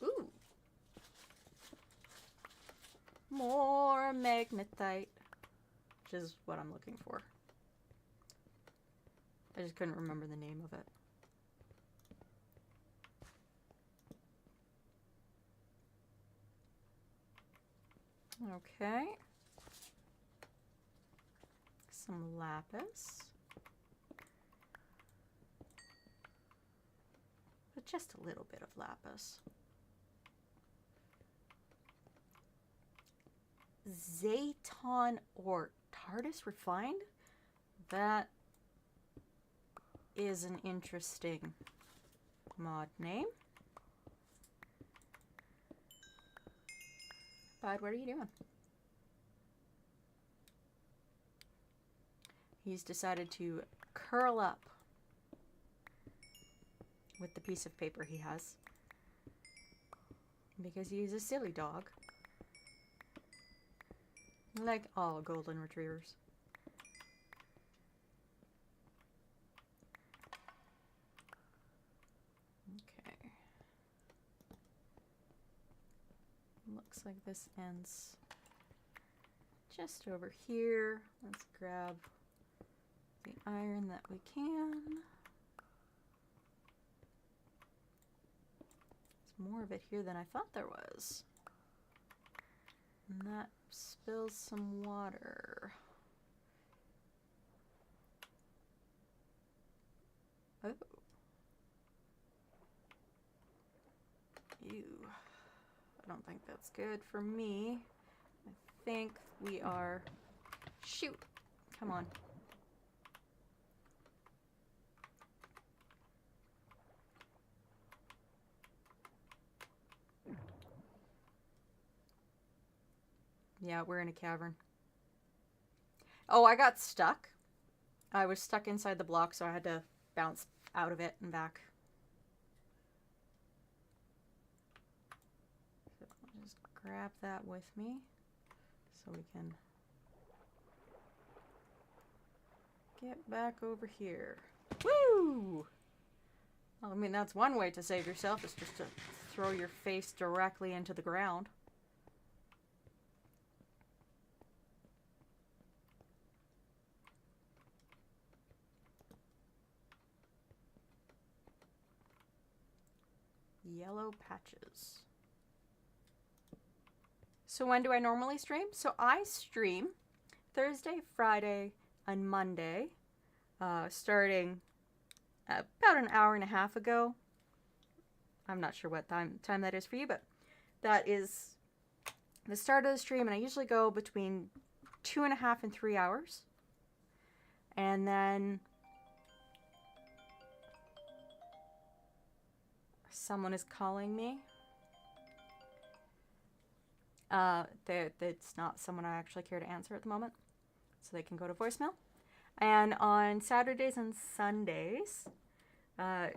Ooh. More magnetite, which is what I'm looking for. I just couldn't remember the name of it. Okay. Some lapis. But just a little bit of lapis. Zayton or TARDIS refined? That is an interesting mod name. Bud, what are you doing? He's decided to curl up with the piece of paper he has because he's a silly dog, like all golden retrievers. Okay. Looks like this ends just over here. Let's grab the iron that we can. There's more of it here than I thought there was. And that spills some water. Oh. Ew. I don't think that's good for me. I think we are... Shoot! Come on. Yeah, we're in a cavern. Oh, I got stuck. I was stuck inside the block, so I had to bounce out of it and back. So I'll just grab that with me so we can get back over here. Woo! Well, I mean, that's one way to save yourself, is just to throw your face directly into the ground. Yellow patches. So when do I normally stream? So I stream Thursday, Friday, and Monday, starting about an hour and a half ago. I'm not sure what time that is for you, but that is the start of the stream, and I usually go between 2.5 and 3 hours. And then someone is calling me. It's not someone I actually care to answer at the moment, so they can go to voicemail. And on Saturdays and Sundays, the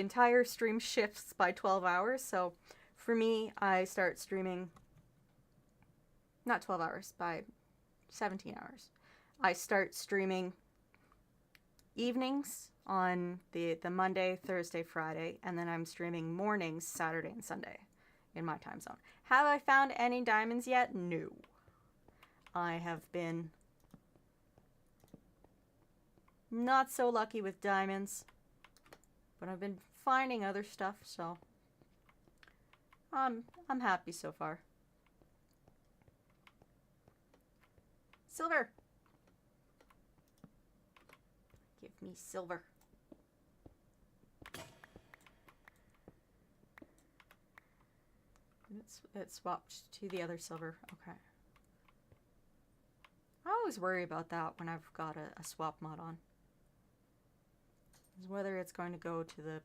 entire stream shifts by 12 hours. So for me, I start streaming, not 12 hours, by 17 hours. I start streaming evenings on the Monday, Thursday, Friday, and then I'm streaming mornings, Saturday and Sunday in my time zone. Have I found any diamonds yet? No. I have been not so lucky with diamonds, but I've been finding other stuff, so I'm happy so far. Silver! Give me silver. It swapped to the other silver. Okay. I always worry about that when I've got a swap mod on. Is whether it's going to go to the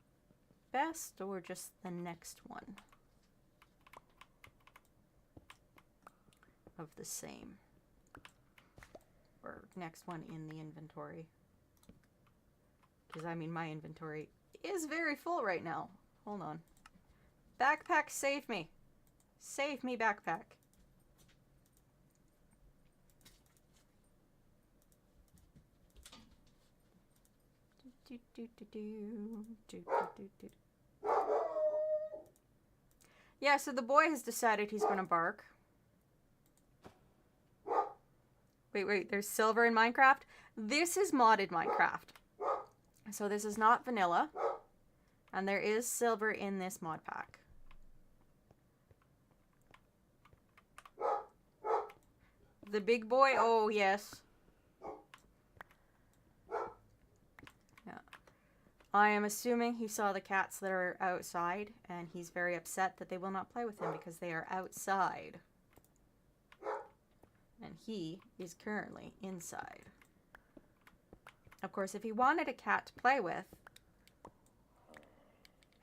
best or just the next one of the same. Or next one in the inventory. Because, I mean, my inventory is very full right now. Hold on. Backpack, save me. Save me, backpack. Yeah, so the boy has decided he's going to bark. Wait, there's silver in Minecraft? This is modded Minecraft. So this is not vanilla. And there is silver in this mod pack. The big boy? Oh, yes. Yeah. I am assuming he saw the cats that are outside, and he's very upset that they will not play with him because they are outside. And he is currently inside. Of course, if he wanted a cat to play with,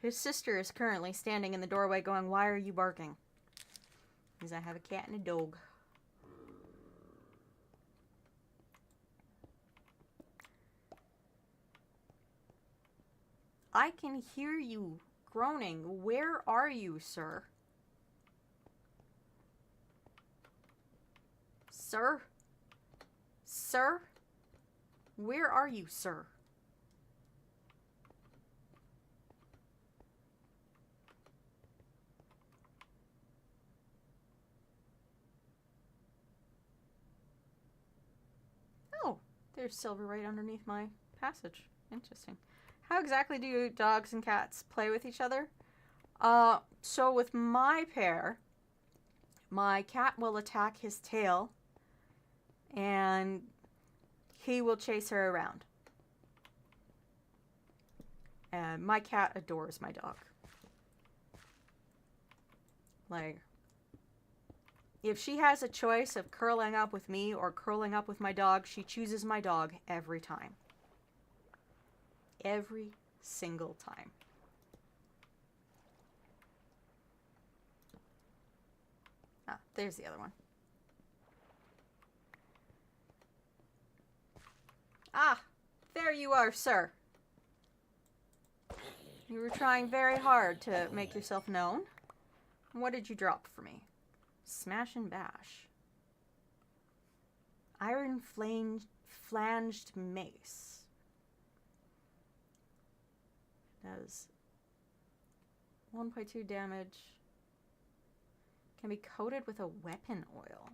his sister is currently standing in the doorway going, "Why are you barking?" Because I have a cat and a dog. I can hear you groaning. Where are you, sir? Sir? Sir? Where are you, sir? Oh, there's silver right underneath my passage. Interesting. How exactly do dogs and cats play with each other? So with my pair, my cat will attack his tail and he will chase her around. And my cat adores my dog. Like, if she has a choice of curling up with me or curling up with my dog, she chooses my dog every time. Every single time. Ah, there's the other one. Ah, there you are, sir. You were trying very hard to make yourself known. What did you drop for me? Smash and bash. Iron flanged mace. Does 1.2 damage. Can be coated with a weapon oil.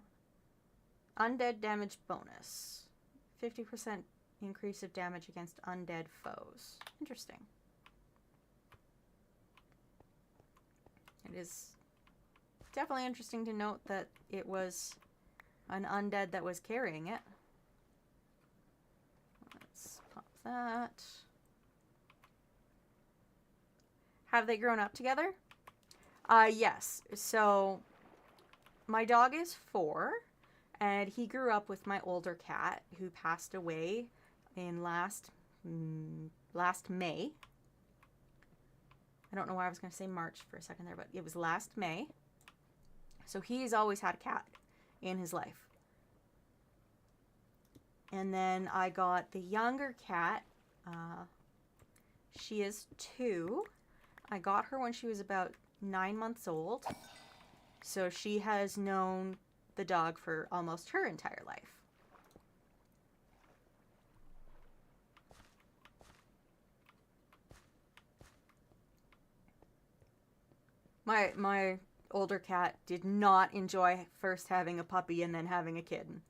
Undead damage bonus. 50% increase of damage against undead foes. Interesting. It is definitely interesting to note that it was an undead that was carrying it. Let's pop that. Have they grown up together? Yes. So, my dog is 4, and he grew up with my older cat, who passed away in last May. I don't know why I was going to say March for a second there, but it was last May. So he's always had a cat in his life. And then I got the younger cat. She is 2. I got her when she was about 9 months old. So she has known the dog for almost her entire life. My older cat did not enjoy first having a puppy and then having a kitten.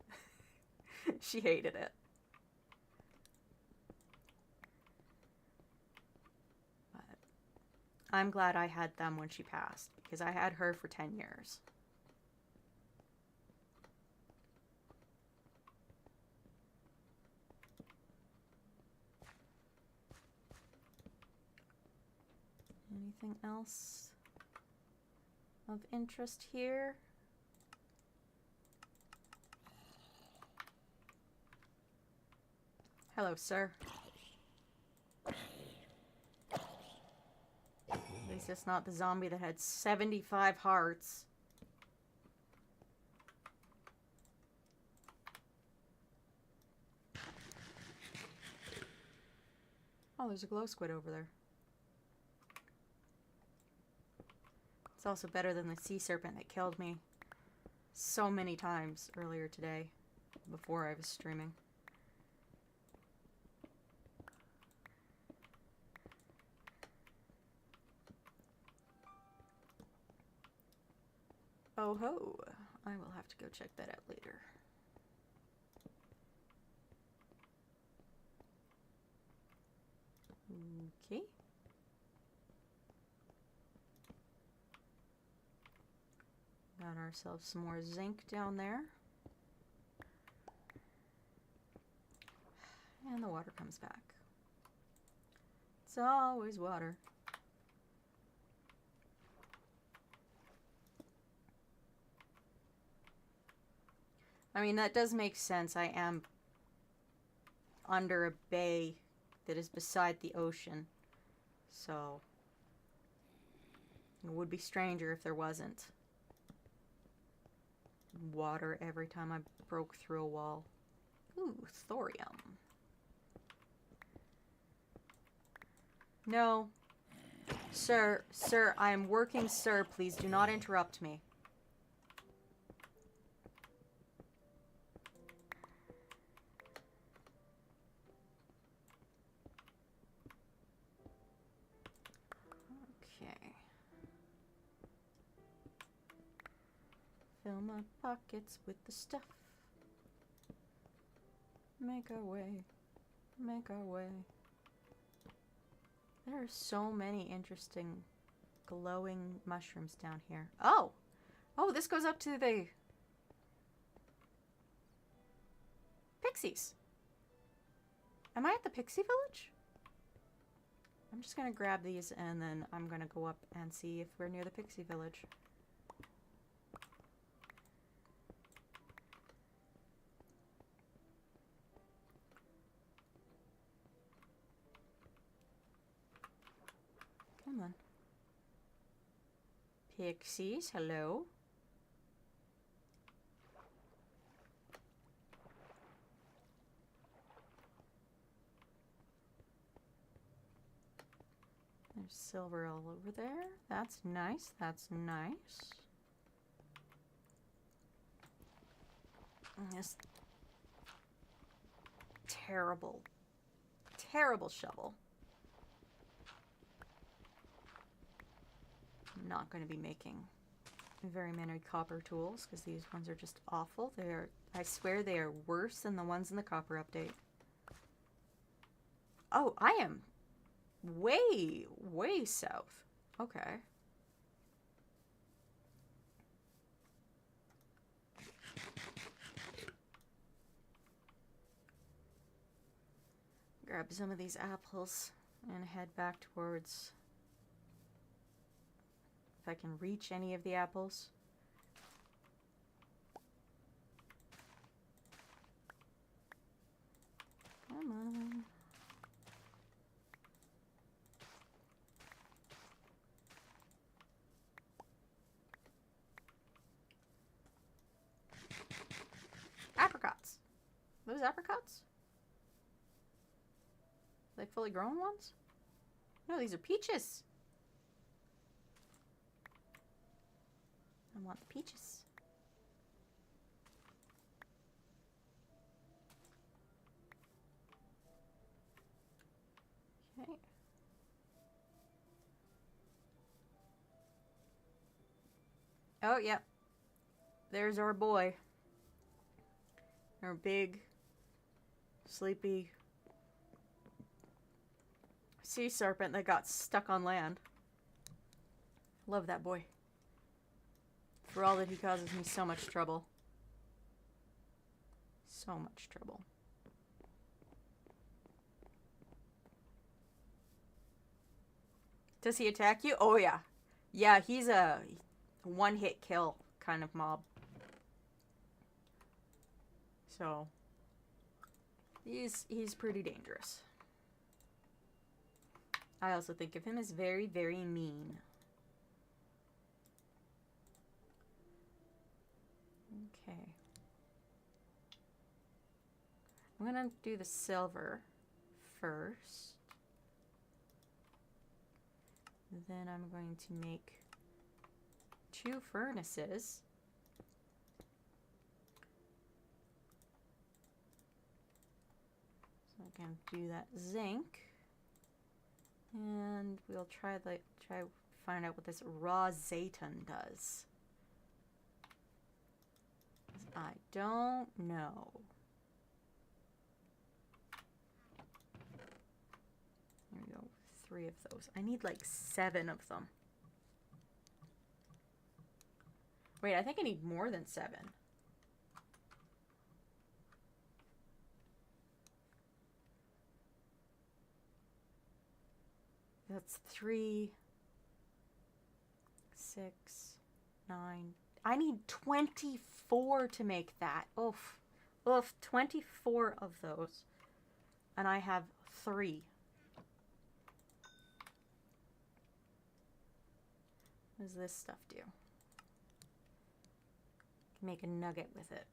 She hated it. But I'm glad I had them when she passed, because I had her for 10 years. Anything else of interest here? Hello, sir. At least it's not the zombie that had 75 hearts. Oh, there's a glow squid over there. It's also better than the sea serpent that killed me so many times earlier today, before I was streaming. Oh ho! I will have to go check that out later. Okay. Got ourselves some more zinc down there. And the water comes back. It's always water. I mean, that does make sense. I am under a bay that is beside the ocean. So, it would be stranger if there wasn't water every time I broke through a wall. Ooh, thorium. No. Sir, I am working, sir. Please do not interrupt me. Okay. Fill my pockets with the stuff. Make our way. Make our way. There are so many interesting glowing mushrooms down here. Oh! Oh, this goes up to the pixies. Am I at the pixie village? I'm just gonna grab these and then I'm gonna go up and see if we're near the pixie village. Come on. Pixies, hello. There's silver all over there. That's nice. That's nice. And this terrible, terrible shovel. I'm not going to be making very many copper tools because these ones are just awful. They are, I swear they are worse than the ones in the copper update. Oh, I am way, way south. Okay. Grab some of these apples and head back towards, if I can reach any of the apples. Come on. Apricots. Those apricots? Like fully grown ones? No, these are peaches. I want the peaches. Okay. Oh, yeah. There's our boy. Our big, sleepy sea serpent that got stuck on land. Love that boy. For all that he causes me so much trouble. So much trouble. Does he attack you? Oh yeah. Yeah, he's a one-hit kill kind of mob. So he's pretty dangerous. I also think of him as very, very mean. Okay. I'm gonna do the silver first. Then I'm going to make 2 furnaces. So I can do that zinc. And we'll try find out what this raw zeytin does. I don't know. There we go. 3 of those. I need like 7 of them. Wait, I think I need more than 7. That's 3, 6, 9. I need 24 to make that. Oof. Oof. 24 of those. And I have 3. What does this stuff do? Make a nugget with it.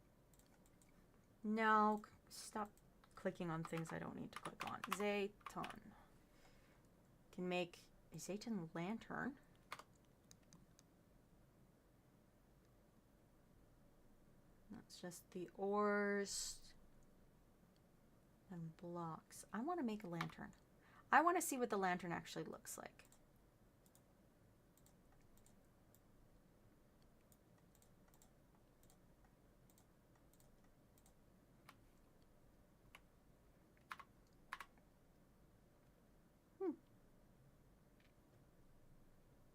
No. Stop clicking on things I don't need to click on. Zeytin. Can make a zeytin lantern. That's just the ores and blocks. I want to make a lantern. I want to see what the lantern actually looks like.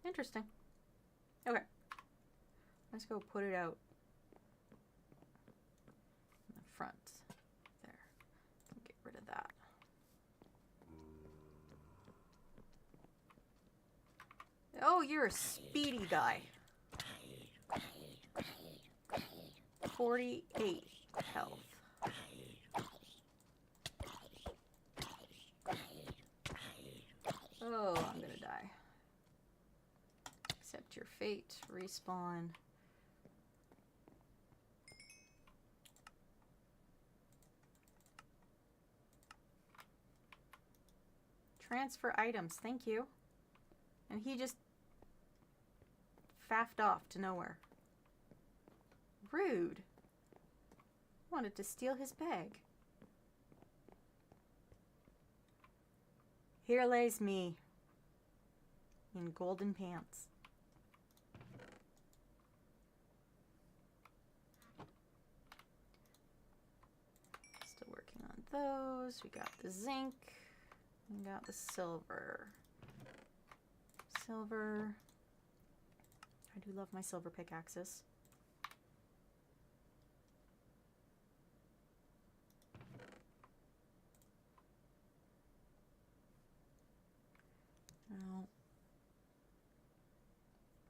Interesting. Okay. Let's go put it out in the front. There. Get rid of that. Oh, you're a speedy guy. 48 health. Oh, I'm gonna die. Accept your fate. Respawn. Transfer items. Thank you. And he just faffed off to nowhere. Rude. Wanted to steal his bag. Here lays me in golden pants. Still working on those. We got the zinc. We got the silver. Silver. I do love my silver pickaxes. Now,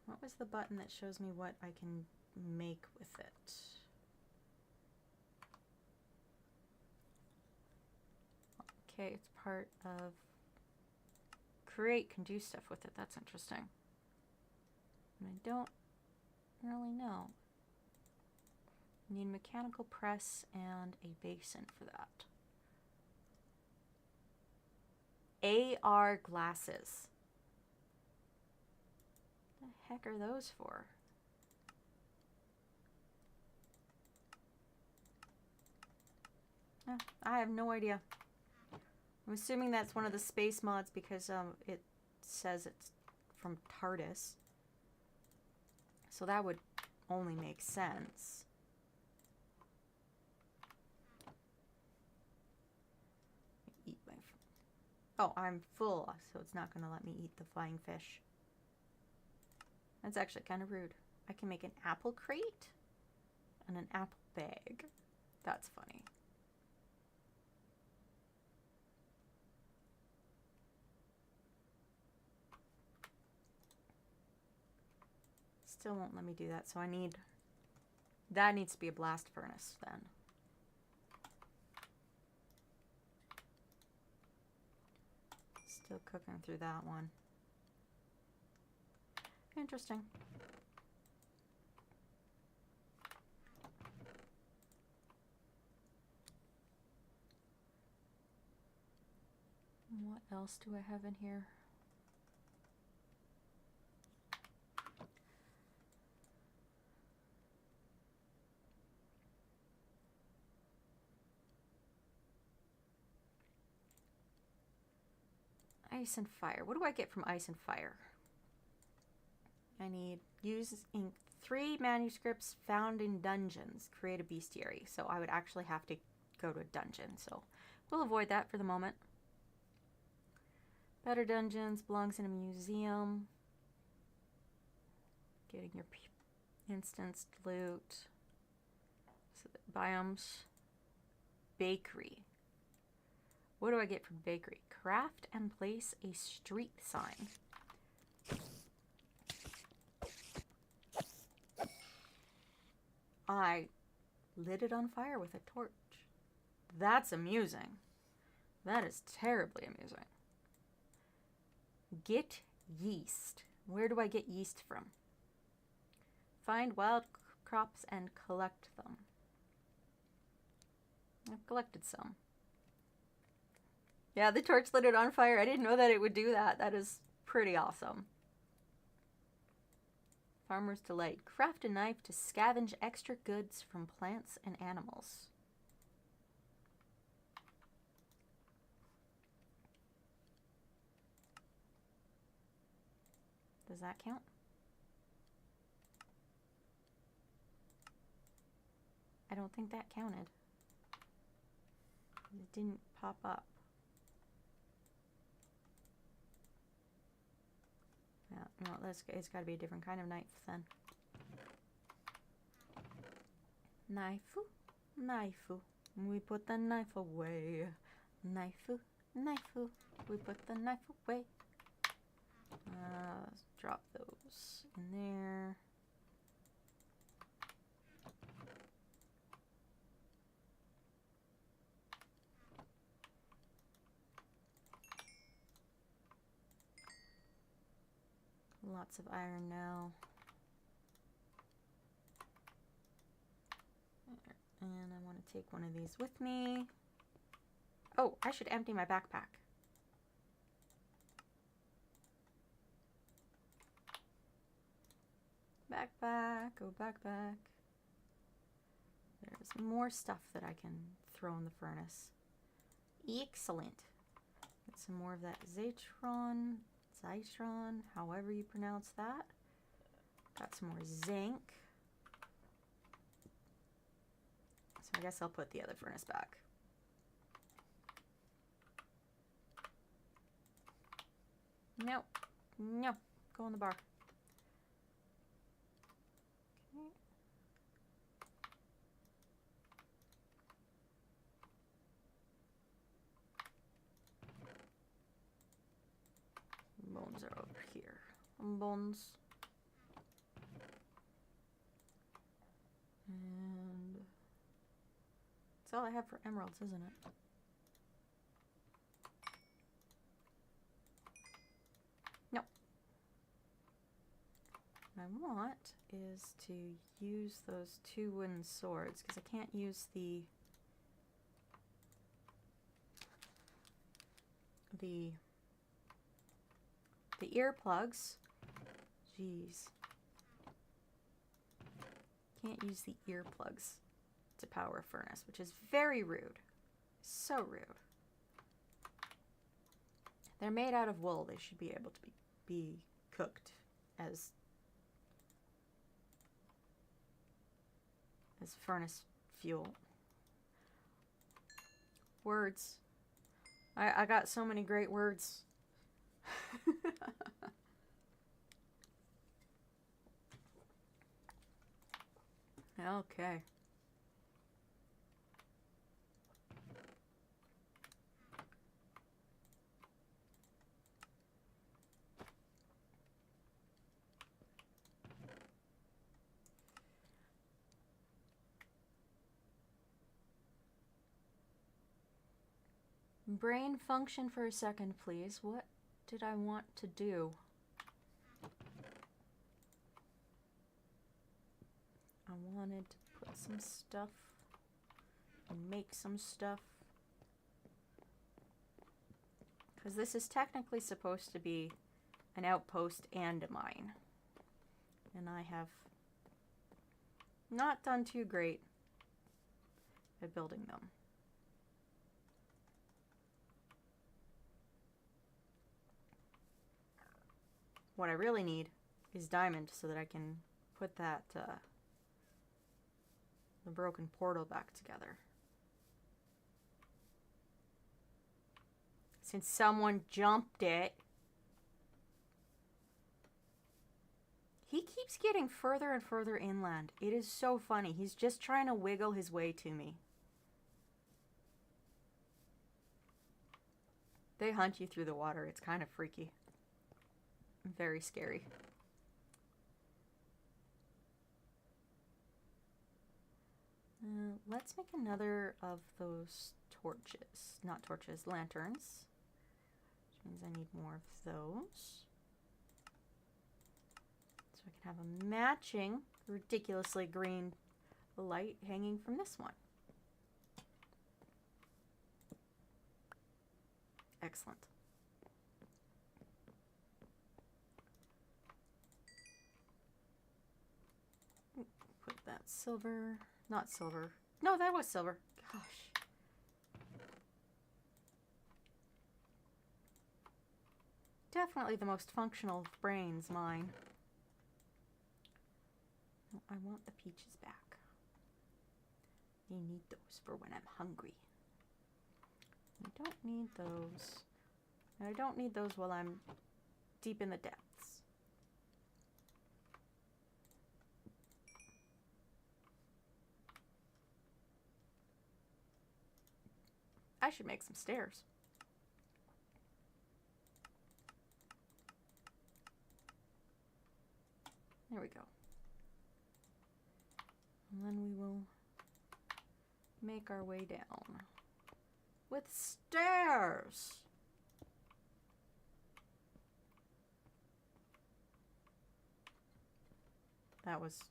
what was the button that shows me what I can make with it? Okay, it's part of create, can do stuff with it. That's interesting. And I don't really know. Need a mechanical press and a basin for that. AR glasses. What the heck are those for? Oh, I have no idea. I'm assuming that's one of the space mods because it says it's from TARDIS. So that would only make sense. Eat my oh, I'm full, so it's not going to let me eat the flying fish. That's actually kind of rude. I can make an apple crate and an apple bag. That's funny. Still won't let me do that, so I need... That needs to be a blast furnace, then. Still cooking through that one. Interesting. What else do I have in here? Ice and fire. What do I get from ice and fire? I need use ink 3 manuscripts found in dungeons. Create a bestiary. So I would actually have to go to a dungeon. So we'll avoid that for the moment. Better dungeons belongs in a museum. Getting your instanced loot. So biomes. Bakery. What do I get from bakery? Craft and place a street sign. I lit it on fire with a torch. That's amusing. That is terribly amusing. Get yeast. Where do I get yeast from? Find wild crops and collect them. I've collected some. Yeah, the torch lit it on fire. I didn't know that it would do that. That is pretty awesome. Farmer's Delight. Craft a knife to scavenge extra goods from plants and animals. Does that count? I don't think that counted. It didn't pop up. Yeah, no, it's got to be a different kind of knife then. Knifeu, knifeu, we put the knife away. Knifeu, knifeu, we put the knife away. Let's drop those in there. Lots of iron now. And I want to take one of these with me. Oh, I should empty my backpack. back, go back. There's more stuff that I can throw in the furnace. Excellent. Get some more of that Zytron, however you pronounce that. Got some more zinc. So I guess I'll put the other furnace back. Nope. Nope. Go in the bar. Okay. Bones are over here. Bones. And that's all I have for emeralds, isn't it? Nope. What I want is to use those 2 wooden swords because I can't use the earplugs. Jeez. Can't use the earplugs to power a furnace, which is very rude. So rude. They're made out of wool. They should be able to be cooked as furnace fuel. Words. I got so many great words. Okay. Brain function for a second, please. What did I want to do? I wanted to put some stuff and make some stuff. Because this is technically supposed to be an outpost and a mine. And I have not done too great at building them. What I really need is diamond so that I can put that the broken portal back together. Since someone jumped it. He keeps getting further and further inland. It is so funny. He's just trying to wiggle his way to me. They hunt you through the water. It's kind of freaky. Very scary. Let's make another of those torches. Not torches, lanterns. Which means I need more of those. So I can have a matching, ridiculously green light hanging from this one. Excellent. Put that silver, not silver. No, that was silver. Gosh. Definitely the most functional of brains, mine. I want the peaches back. I need those for when I'm hungry. I don't need those. And I don't need those while I'm deep in the depths. I should make some stairs. There we go. And then we will make our way down with stairs. That's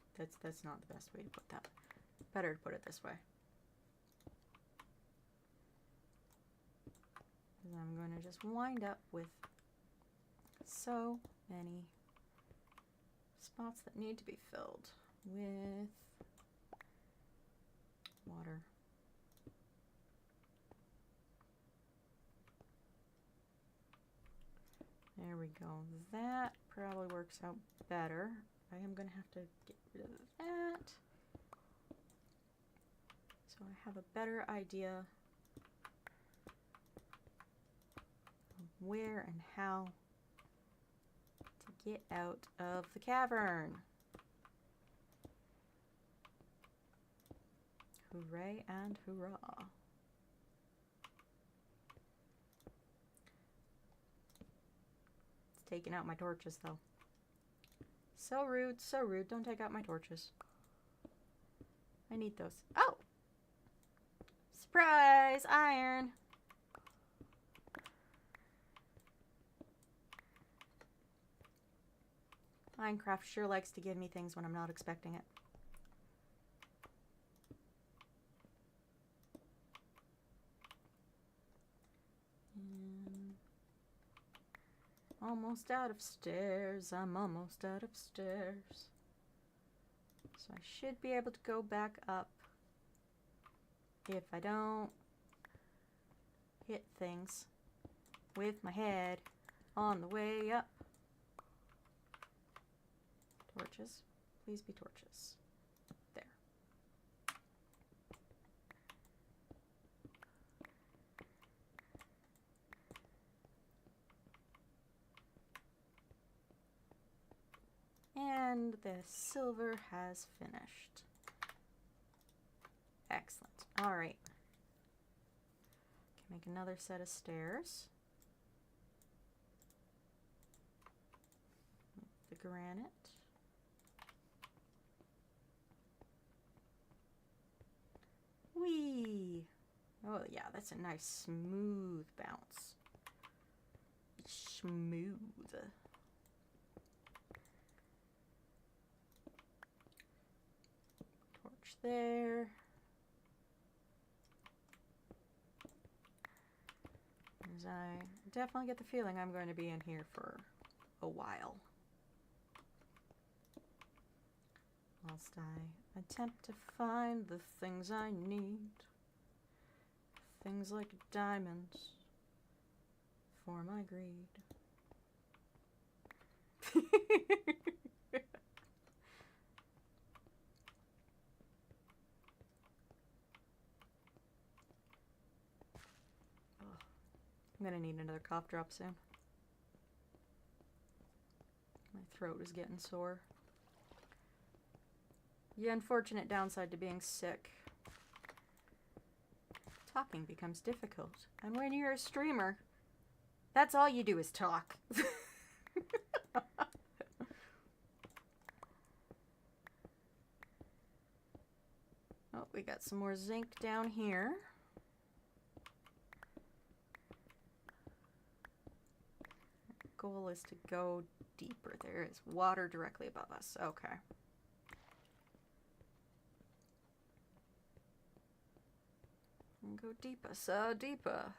not the best way to put that. Better to put it this way. Because I'm going to just wind up with so many spots that need to be filled with water. There we go. That probably works out better. I am going to have to get rid of that. So I have a better idea of where and how to get out of the cavern. Hooray and hurrah. It's taking out my torches though. So rude, so rude. Don't take out my torches. I need those. Oh! Surprise! Iron! Minecraft sure likes to give me things when I'm not expecting it. Almost out of stairs. I'm almost out of stairs. So I should be able to go back up if I don't hit things with my head on the way up. Torches. Please be torches. There. And the silver has finished. Excellent. All right. Can make another set of stairs. The granite. Whee! Oh yeah, that's a nice smooth bounce. Smooth. Torch there. As I definitely get the feeling I'm going to be in here for a while. Whilst I attempt to find the things I need. Things like diamonds for my greed. I'm gonna need another cough drop soon. My throat is getting sore. The unfortunate downside to being sick. Talking becomes difficult. And when you're a streamer, that's all you do is talk. Oh, we got some more zinc down here. Goal is to go deeper. There is water directly above us. Okay. And go deeper, so deeper.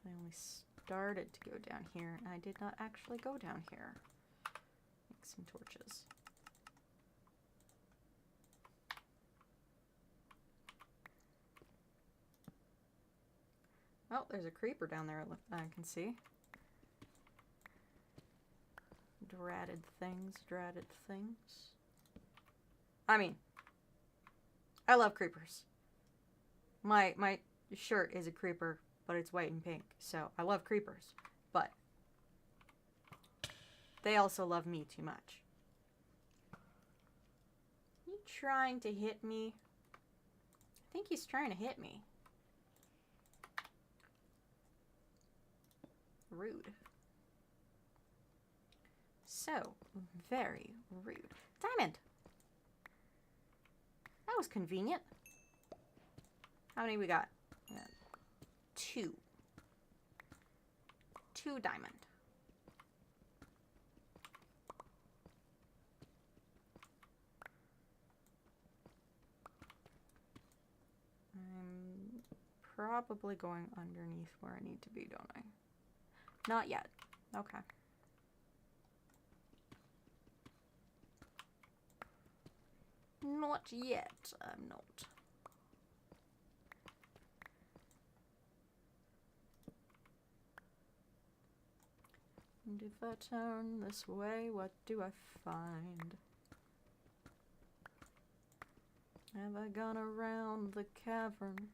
I only started to go down here, and I did not actually go down here. Make some torches. Oh, there's a creeper down there I can see. Dratted things, dratted things. I mean, I love creepers. My shirt is a creeper, but it's white and pink, so I love creepers. But they also love me too much. You trying to hit me? I think he's trying to hit me. Rude. So very rude. Diamond! That was convenient. How many we got? 2. 2 diamond. I'm probably going underneath where I need to be, don't I? Not yet. Okay. Not yet. I'm not. And if I turn this way, what do I find? Have I gone around the cavern?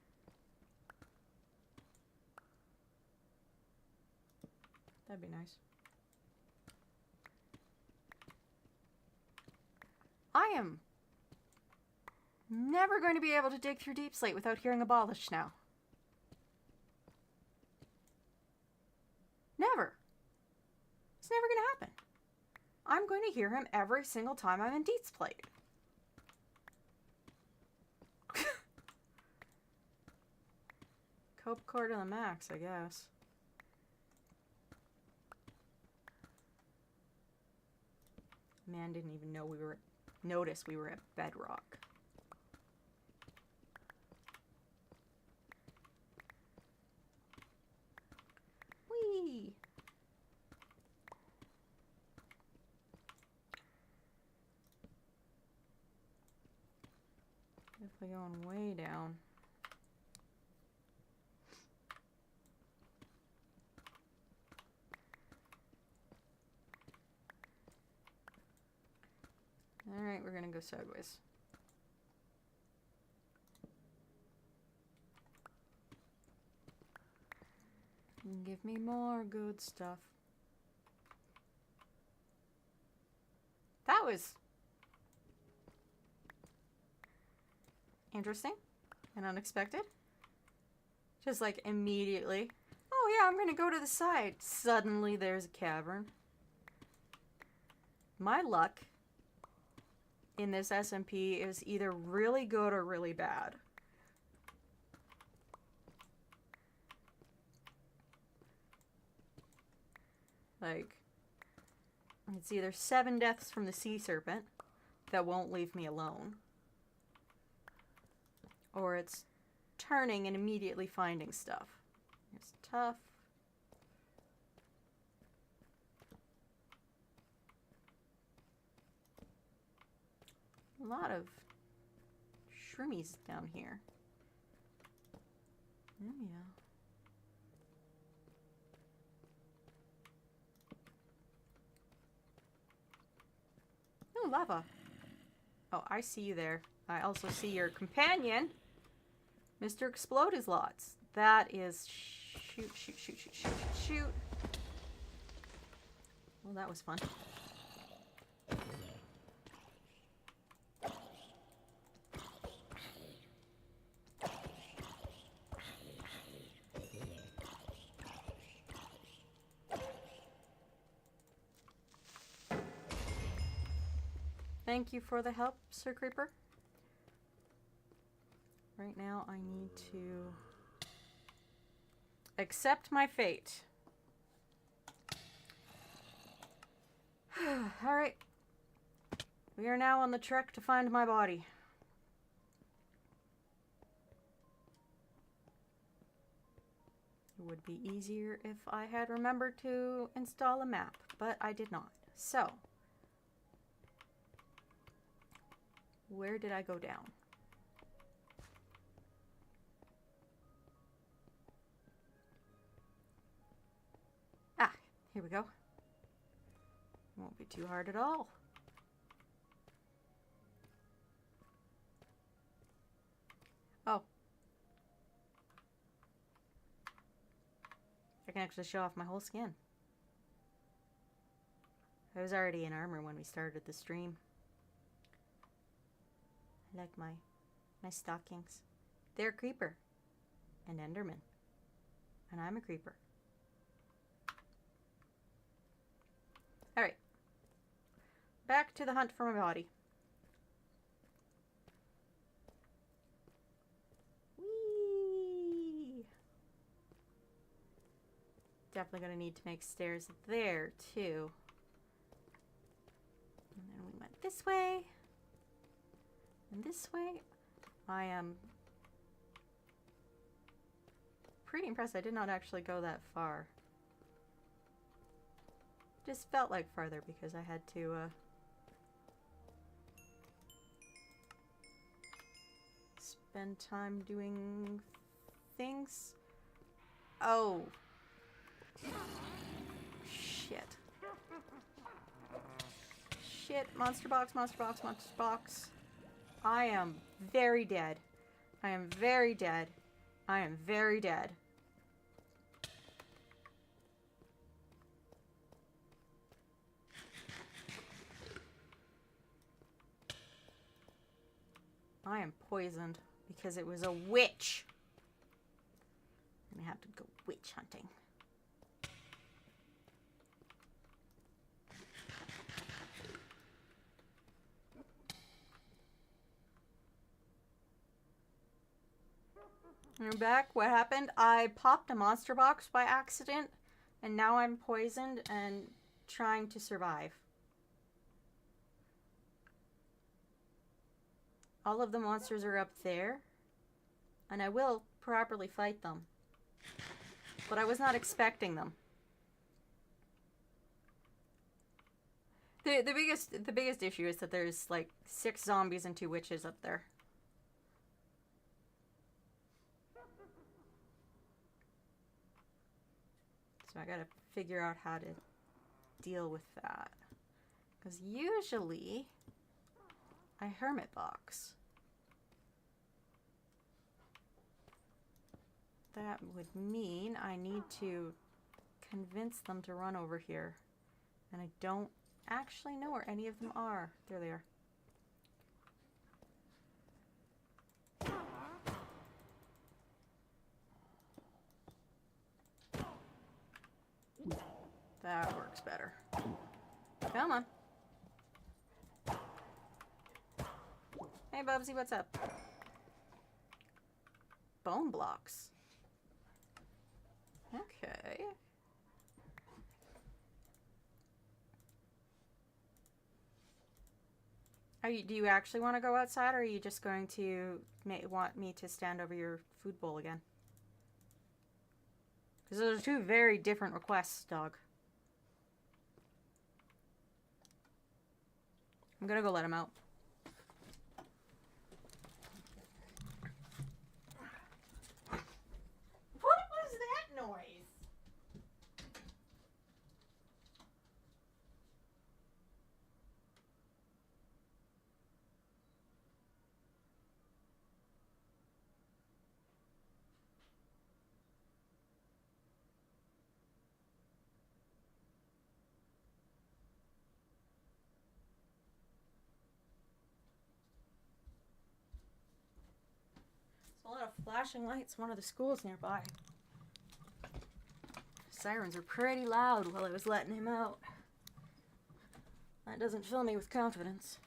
That'd be nice. I am never going to be able to dig through Deep Slate without hearing Abolish now. Never. It's never going to happen. I'm going to hear him every single time I'm in Deep Slate. Cope core to the max, I guess. Man didn't even know notice we were at bedrock. Whee! Definitely going way down. Alright, we're gonna go sideways. Give me more good stuff. That was interesting and unexpected. Just like immediately. Oh yeah, I'm gonna go to the side. Suddenly there's a cavern. My luck in this SMP is either really good or really bad. Like, it's either 7 deaths from the sea serpent that won't leave me alone, or it's turning and immediately finding stuff. It's tough. A lot of shroomies down here. Oh, yeah. Oh, lava. Oh, I see you there. I also see your companion, Mr. Explode His Lots. That is shoot, shoot, shoot, shoot, shoot, shoot. Well, that was fun. Thank you for the help, Sir Creeper. Right now, I need to accept my fate. Alright. We are now on the trek to find my body. It would be easier if I had remembered to install a map, but I did not. So, where did I go down? Ah, here we go. Won't be too hard at all. Oh. I can actually show off my whole skin. I was already in armor when we started the stream. I like my stockings. They're a creeper. And Enderman. And I'm a creeper. Alright. Back to the hunt for my body. Whee! Definitely gonna need to make stairs there too. And then we went this way. And this way. I am pretty impressed I did not actually go that far. Just felt like farther because I had to, spend time doing things. Oh. Shit. Shit. Monster box, monster box, monster box. I am very dead. I am very dead. I am very dead. I am poisoned because it was a witch. I'm gonna have to go witch hunting. You're back. What happened? I popped a monster box by accident, and now I'm poisoned and trying to survive. All of the monsters are up there, and I will properly fight them. But I was not expecting them. The biggest issue is that there's like 6 zombies and 2 witches up there. So I gotta figure out how to deal with that. Because usually I hermit box. That would mean I need to convince them to run over here. And I don't actually know where any of them are. There they are. That works better. Come on. Hey, Bubsy, what's up? Bone blocks. Okay. Do you actually want to go outside, or are you just going to want me to stand over your food bowl again? Because those are 2 very different requests, dog. I'm gonna go let him out. What was that noise? A lot of flashing lights, one of the schools nearby. Sirens are pretty loud while I was letting him out. That doesn't fill me with confidence.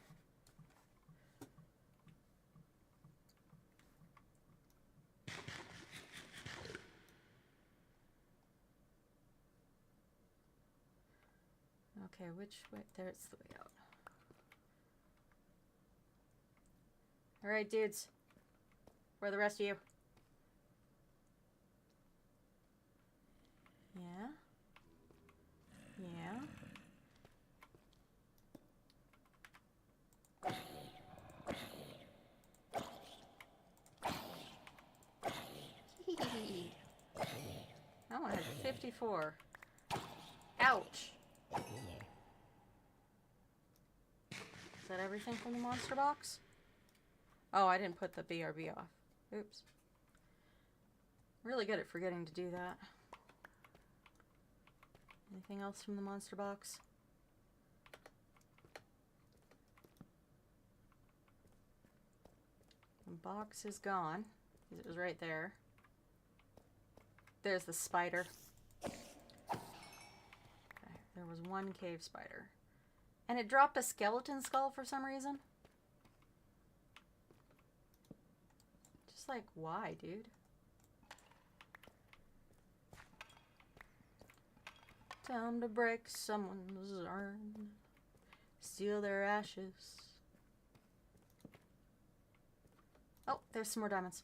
Okay, which way? There's the way out. Alright, dudes. Where are the rest of you? Yeah. Yeah. That one has 54. Ouch. Is that everything from the monster box? Oh, I didn't put the BRB off. Oops. Really good at forgetting to do that. Anything else from the monster box? The box is gone. It was right there. There's the spider. Okay, there was one cave spider. And it dropped a skeleton skull for some reason. Just like, why, dude? Time to break someone's urn. Steal their ashes. Oh, there's some more diamonds.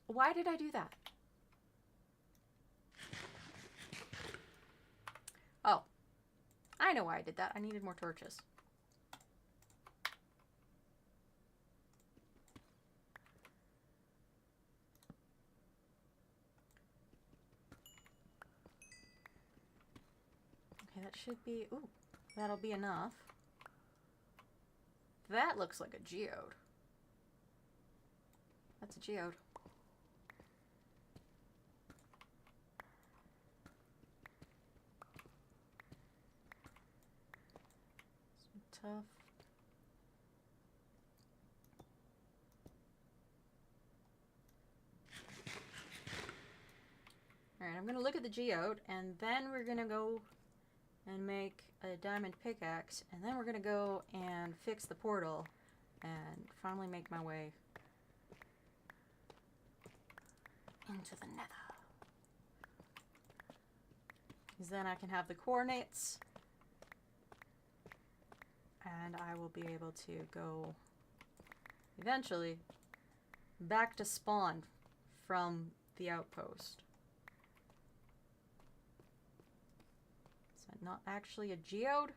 Why did I do that? I know why I did that. I needed more torches. Okay, that should be... Ooh, that'll be enough. That looks like a geode. That's a geode. Some tough. Alright, I'm gonna look at the geode, and then we're gonna go and make a diamond pickaxe, and then we're gonna go and fix the portal and finally make my way into the nether. Because then I can have the coordinates and I will be able to go eventually back to spawn from the outpost. Not actually a geode.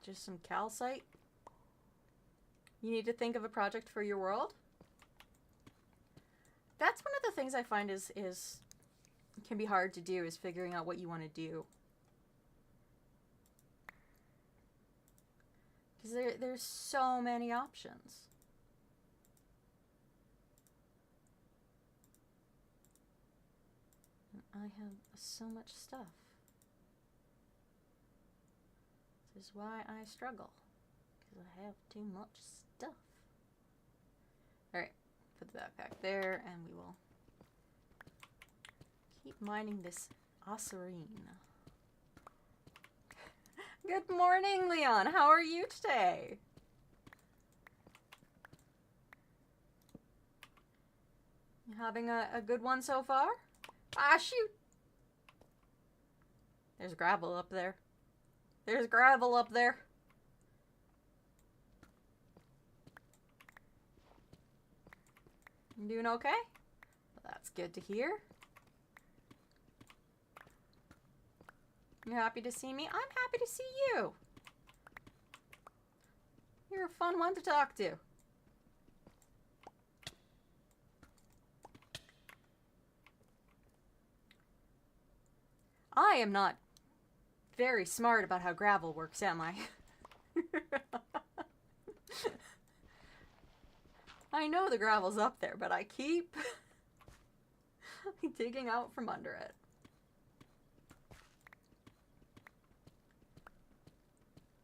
Just some calcite. You need to think of a project for your world. That's one of the things I find is can be hard to do, is figuring out what you want to do. Because there's so many options. I have so much stuff. This is why I struggle. Because I have too much stuff. Alright, put the backpack there, and we will keep mining this osirine. Good morning, Leon. How are you today? You having a good one so far? Ah, shoot! There's gravel up there. There's gravel up there. You doing okay? Well, that's good to hear. You happy to see me? I'm happy to see you. You're a fun one to talk to. I am not very smart about how gravel works, am I? I know the gravel's up there, but I keep digging out from under it.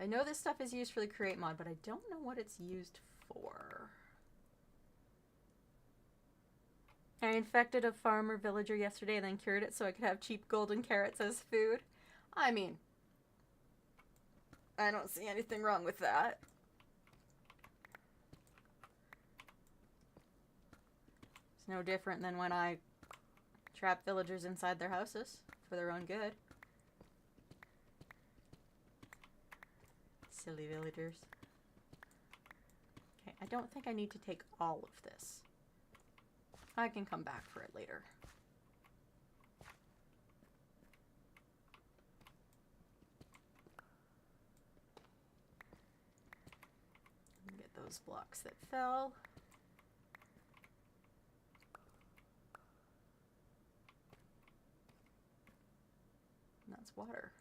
I know this stuff is used for the create mod, but I don't know what it's used for. I infected a farmer villager yesterday and then cured it so I could have cheap golden carrots as food. I mean, I don't see anything wrong with that. It's no different than when I trap villagers inside their houses for their own good. Silly villagers. Okay, I don't think I need to take all of this. I can come back for it later. Get those blocks that fell. And that's water.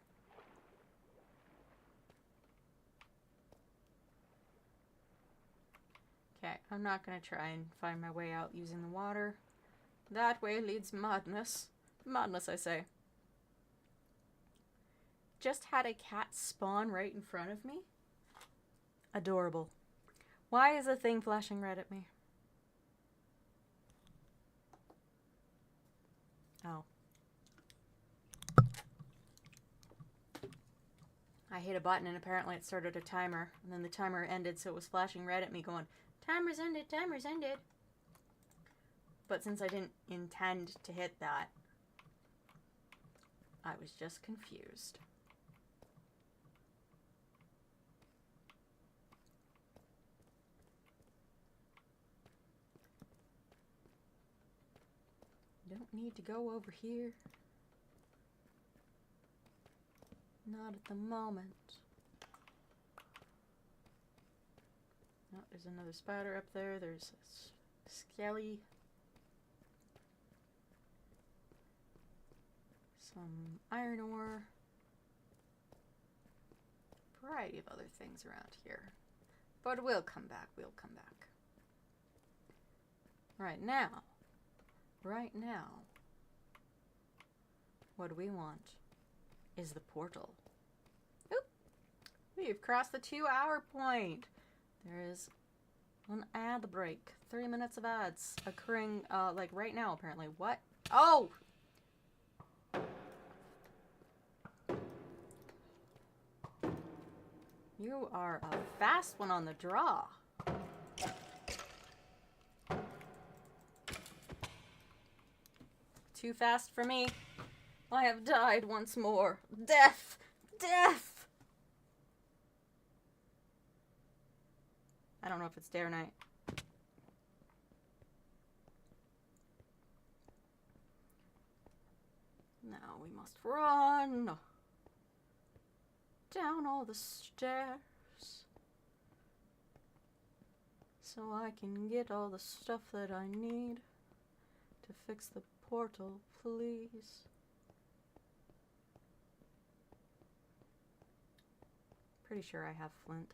Okay, I'm not going to try and find my way out using the water. That way leads madness. Madness, I say. Just had a cat spawn right in front of me. Adorable. Why is the thing flashing red at me? Oh. I hit a button and apparently it started a timer. And then the timer ended, so it was flashing red at me going, timer's ended, timer's ended. But since I didn't intend to hit that, I was just confused. Don't need to go over here. Not at the moment. Oh, there's another spider up there. There's a skelly. Some iron ore. Variety of other things around here. But we'll come back. We'll come back. Right now, what we want is the portal. Oop! We've crossed the 2-hour point. There is an ad break. 3 minutes of ads occurring, like right now, apparently. What? Oh! You are a fast one on the draw. Too fast for me. I have died once more. Death! Death! I don't know if it's day or night. Now we must run down all the stairs so I can get all the stuff that I need to fix the portal, please. Pretty sure I have flint.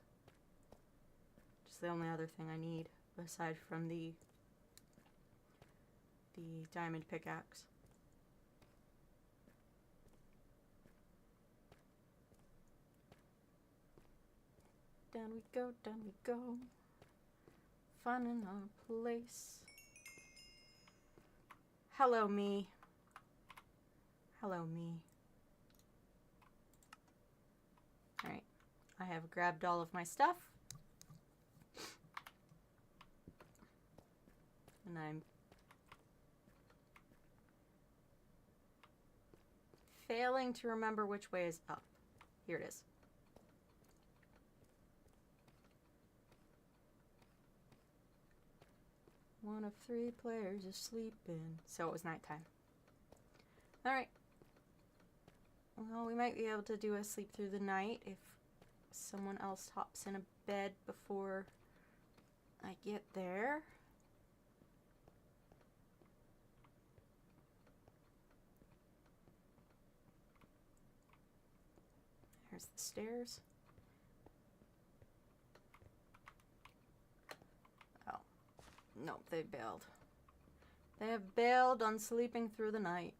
Just the only other thing I need aside from the diamond pickaxe. Down we go, down we go. Finding our place. Hello, me. Hello, me. Alright. I have grabbed all of my stuff. And I'm failing to remember which way is up. Here it is. One of 3 players is sleeping. So it was nighttime. Alright. Well, we might be able to do a sleep through the night if someone else hops in a bed before I get there. There's the stairs. Oh. Nope, they bailed. They have bailed on sleeping through the night.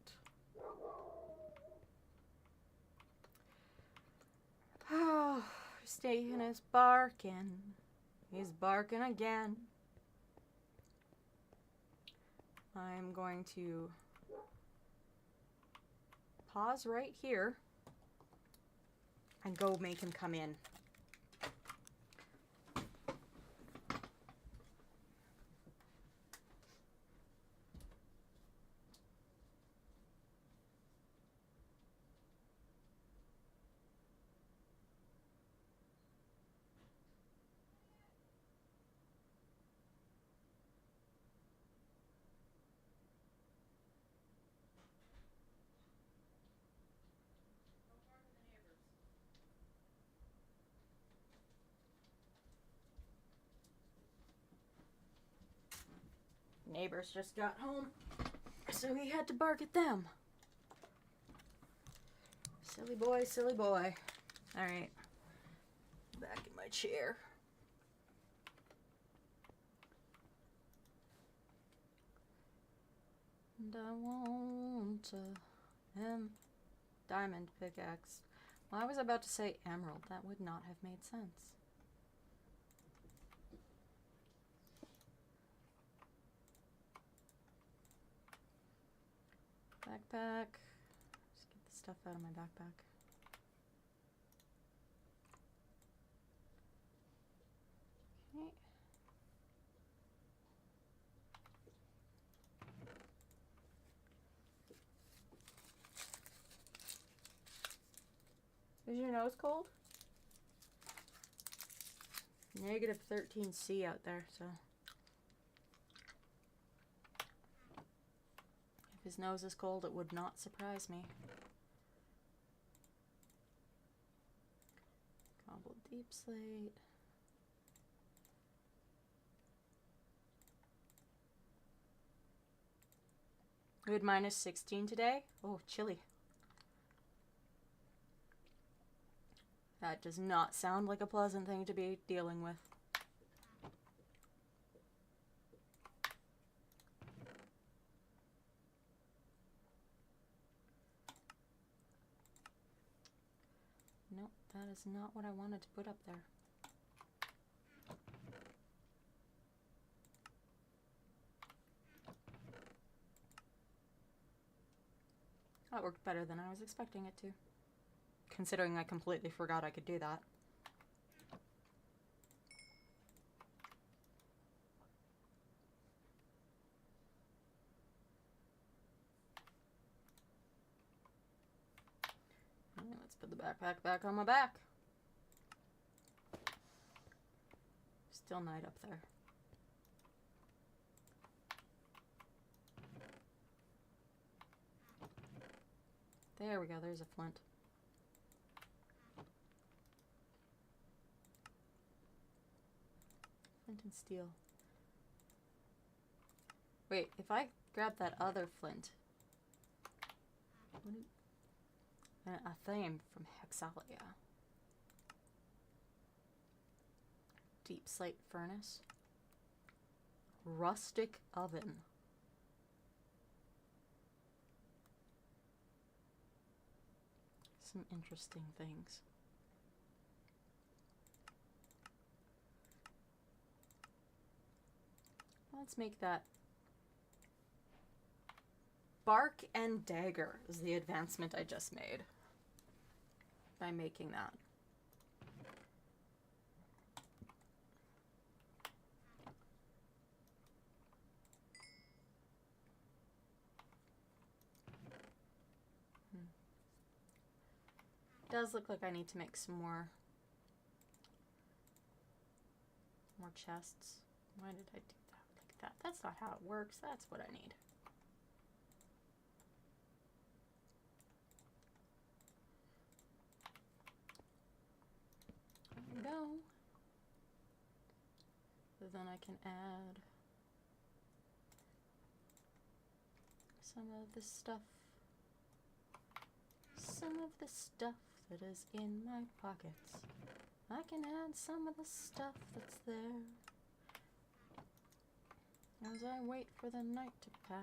Oh, Station is barking. He's barking again. I'm going to pause right here and go make him come in. Neighbors just got home, so he had to bark at them. Silly boy, silly boy. Alright, back in my chair. And I want a diamond pickaxe. Well, I was about to say emerald. That would not have made sense. Backpack. Just get the stuff out of my backpack. Okay. Is your nose cold? Negative 13°C out there, so. If his nose is cold, it would not surprise me. deep slate. Good, -16 today. Oh, chilly. That does not sound like a pleasant thing to be dealing with. Nope, that is not what I wanted to put up there. That worked better than I was expecting it to, considering I completely forgot I could do that. Right, let's put the backpack back on my back. Still night up there. There we go, there's a flint. Flint and steel. Wait, if I grab that other flint... a theme from Hexalia. Deep slate furnace. Rustic oven. Some interesting things. Let's make that. Bark and dagger is the advancement I just made by making that. Does look like I need to make some more chests. Why did I do that like that? That's not how it works. That's what I need. There we go. So then I can add some of the stuff. Some of the stuff that is in my pockets. I can add some of the stuff that's there as I wait for the night to pass.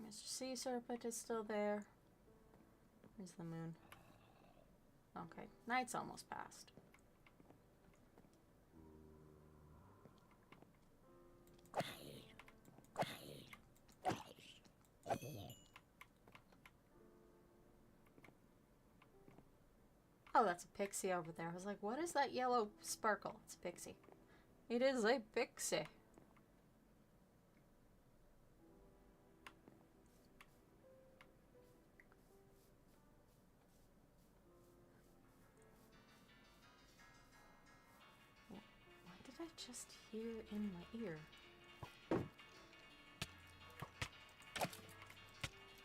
Mr. Sea Serpent is still there. Where's the moon? Okay, night's almost past. Oh, that's a pixie over there. I was like, what is that yellow sparkle? It's a pixie. It is a pixie. What did I just hear in my ear?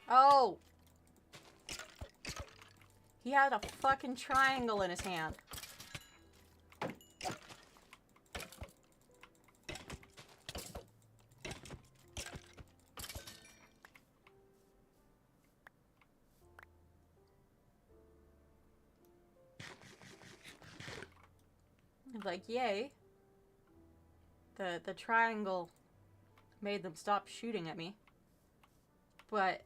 Oh! He had a fucking triangle in his hand. Like, yay. The triangle made them stop shooting at me. But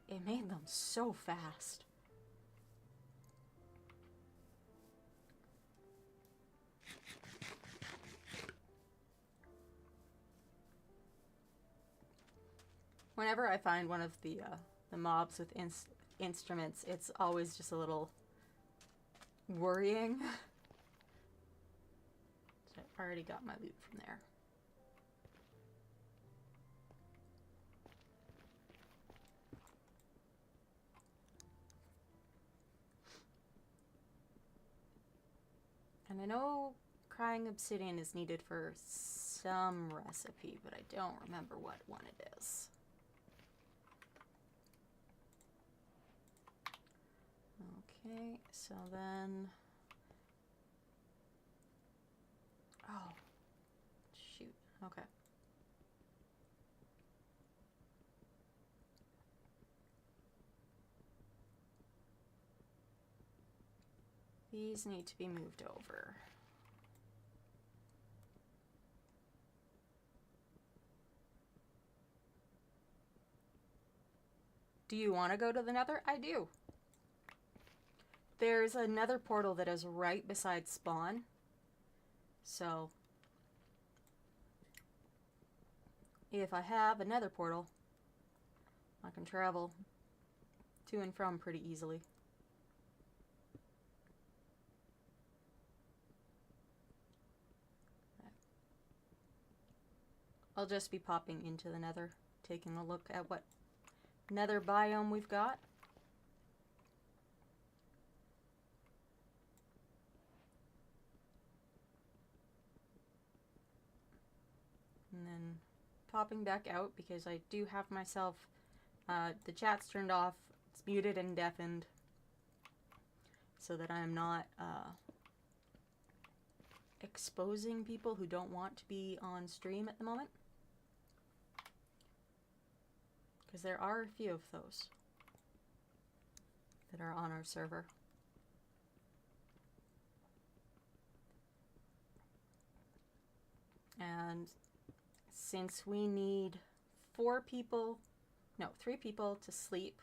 it made them so fast. Whenever I find one of the mobs with instruments, it's always just a little worrying. already got my loot from there. And I know crying obsidian is needed for some recipe, but I don't remember what one it is. Okay, so then... Oh, shoot. Okay. These need to be moved over. Do you want to go to the Nether? I do. There's a Nether portal that is right beside spawn. So, if I have a Nether portal, I can travel to and from pretty easily. I'll just be popping into the Nether, taking a look at what Nether biome we've got. And then popping back out because I do have myself, the chat's turned off, it's muted and deafened, so that I'm not exposing people who don't want to be on stream at the moment. Because there are a few of those that are on our server. And since we need 3 people to sleep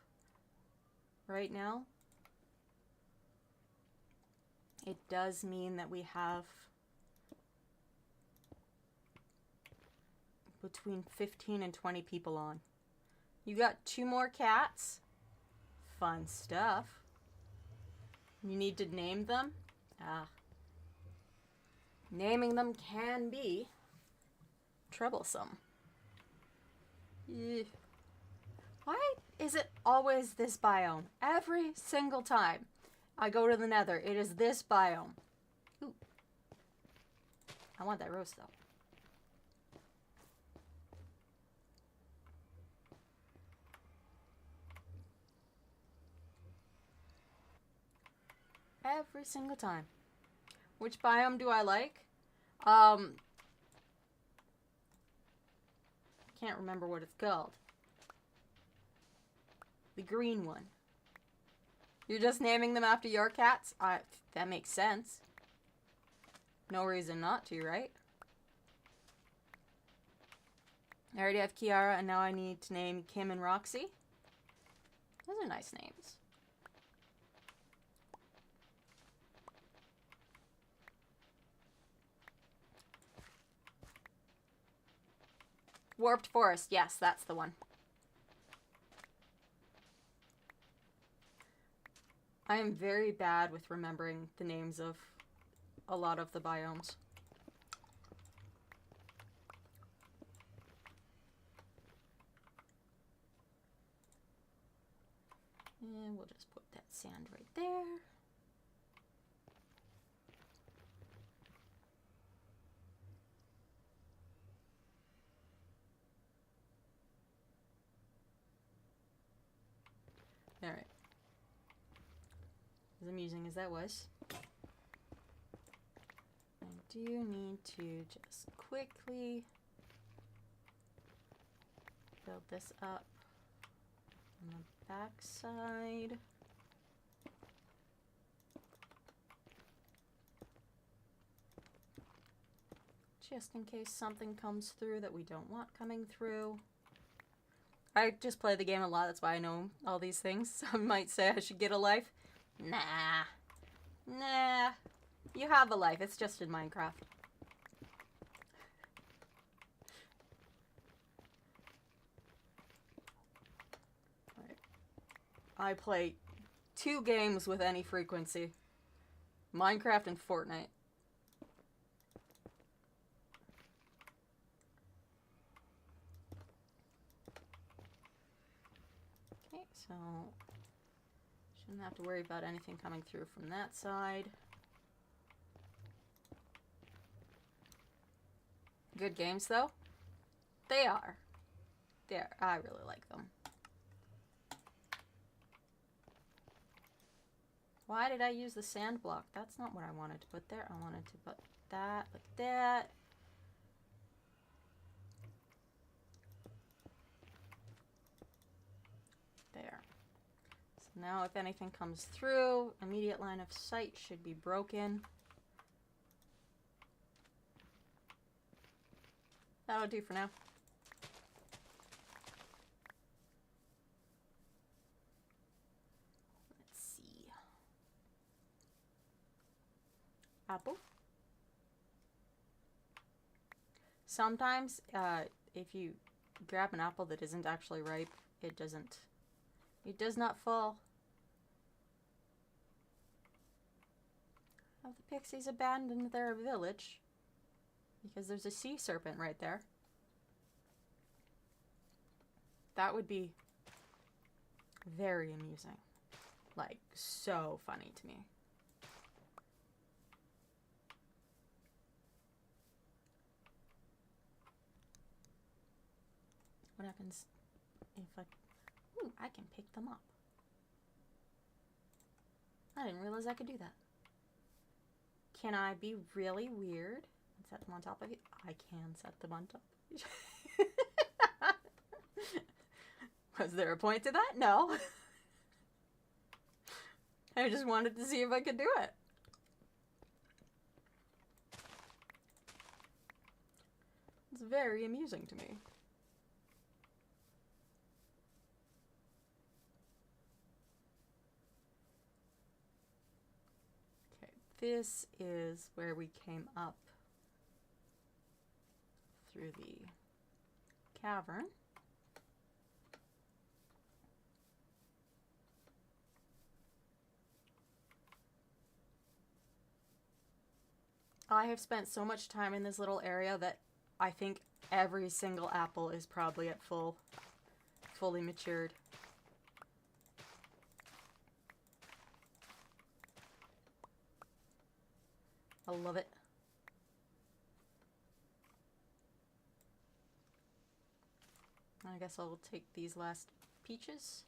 right now, it does mean that we have between 15 and 20 people on. You got 2 more cats. Fun stuff. You need to name them. Naming them can be troublesome. Why is it always this biome? Every single time I go to the Nether, it is this biome. Ooh. I want that rose, though. Every single time. Which biome do I like? Can't remember what it's called. The green one. You're just naming them after your cats? That makes sense. No reason not to, right? I already have Kiara, and now I need to name Kim and Roxy. Those are nice names. Warped Forest. Yes, that's the one. I am very bad with remembering the names of a lot of the biomes. And we'll just put that sand right there. Alright. As amusing as that was, I do need to just quickly build this up on the back side. Just in case something comes through that we don't want coming through. I just play the game a lot, that's why I know all these things. Some might say I should get a life. Nah. Nah. You have a life, it's just in Minecraft. Right. I play 2 games with any frequency. Minecraft and Fortnite. So, shouldn't have to worry about anything coming through from that side. Good games, though. They are. I really like them. Why did I use the sand block? That's not what I wanted to put there. I wanted to put that, like that. There. So now if anything comes through, immediate line of sight should be broken. That'll do for now. Let's see. Apple. Sometimes, if you grab an apple that isn't actually ripe, it does not fall. Have the pixies abandoned their village? Because there's a sea serpent right there. That would be very amusing. Like, so funny to me. What happens if ooh, I can pick them up. I didn't realize I could do that. Can I be really weird and set them on top of you? I can set them on top of you. Was there a point to that? No. I just wanted to see if I could do it. It's very amusing to me. Okay, this is where we came up through the cavern. I have spent so much time in this little area that I think every single apple is probably at fully matured. I love it. I guess I'll take these last peaches.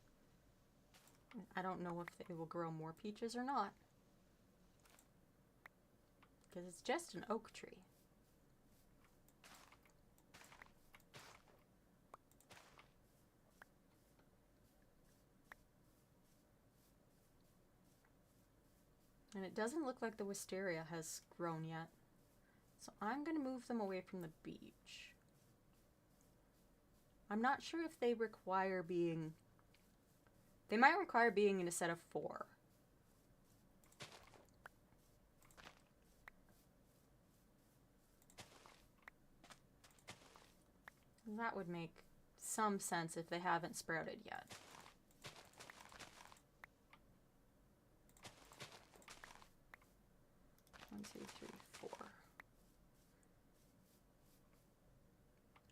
I don't know if they will grow more peaches or not. Because it's just an oak tree. And it doesn't look like the wisteria has grown yet. So I'm going to move them away from the beach. I'm not sure if they require being... They might require being in a set of 4. That would make some sense if they haven't sprouted yet. One, two, three, 4.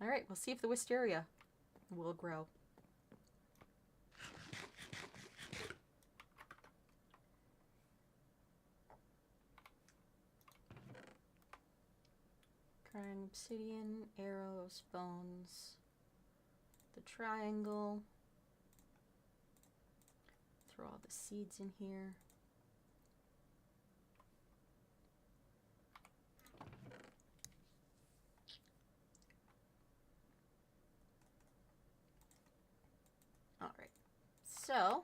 All right, we'll see if the wisteria will grow. Crying obsidian, arrows, bones, the triangle. Throw all the seeds in here. All right, so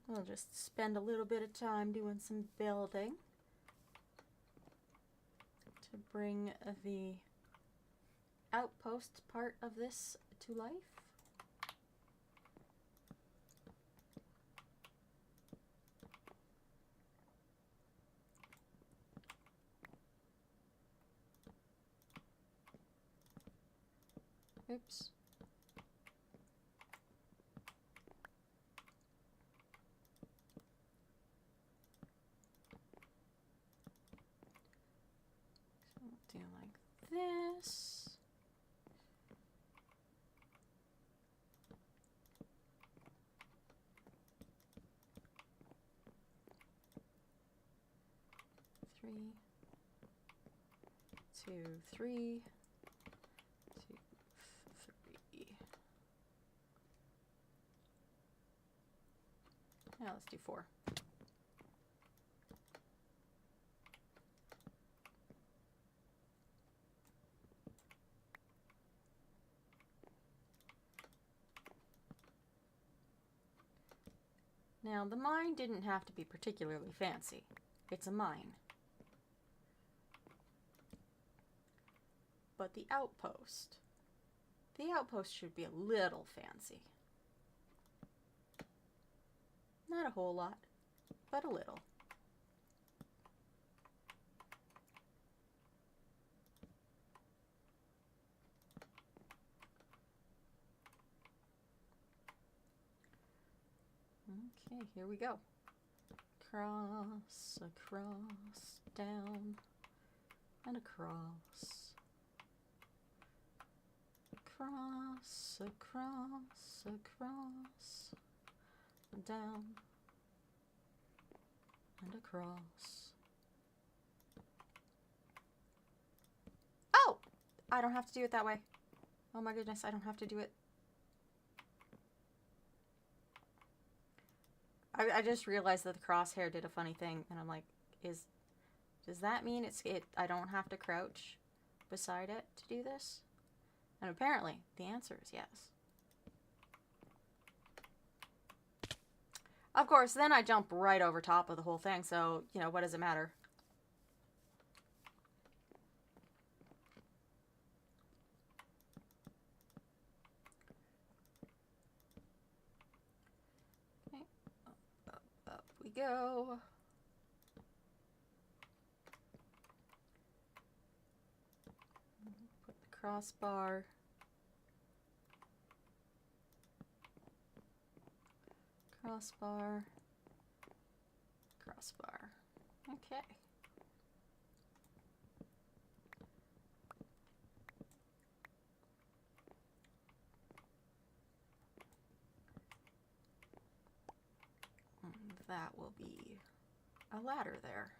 we'll just spend a little bit of time doing some building to bring the outpost part of this to life. Oops. So we'll do like this. 3, 2, 3, 2, 3. Yeah, let's do 4. Now, the mine didn't have to be particularly fancy. It's a mine. But the outpost should be a little fancy. Not a whole lot, but a little. Okay, here we go. Cross, across, down, and across. Across, across, across, down, and across. Oh! I don't have to do it that way. Oh my goodness, I don't have to do it. I just realized that the crosshair did a funny thing, and I'm like, does that mean I don't have to crouch beside it to do this? And apparently, the answer is yes. Of course, then I jump right over top of the whole thing, so, you know, what does it matter? Okay, up we go. Put the crossbar. Crossbar. Crossbar. Okay. And that will be a ladder there.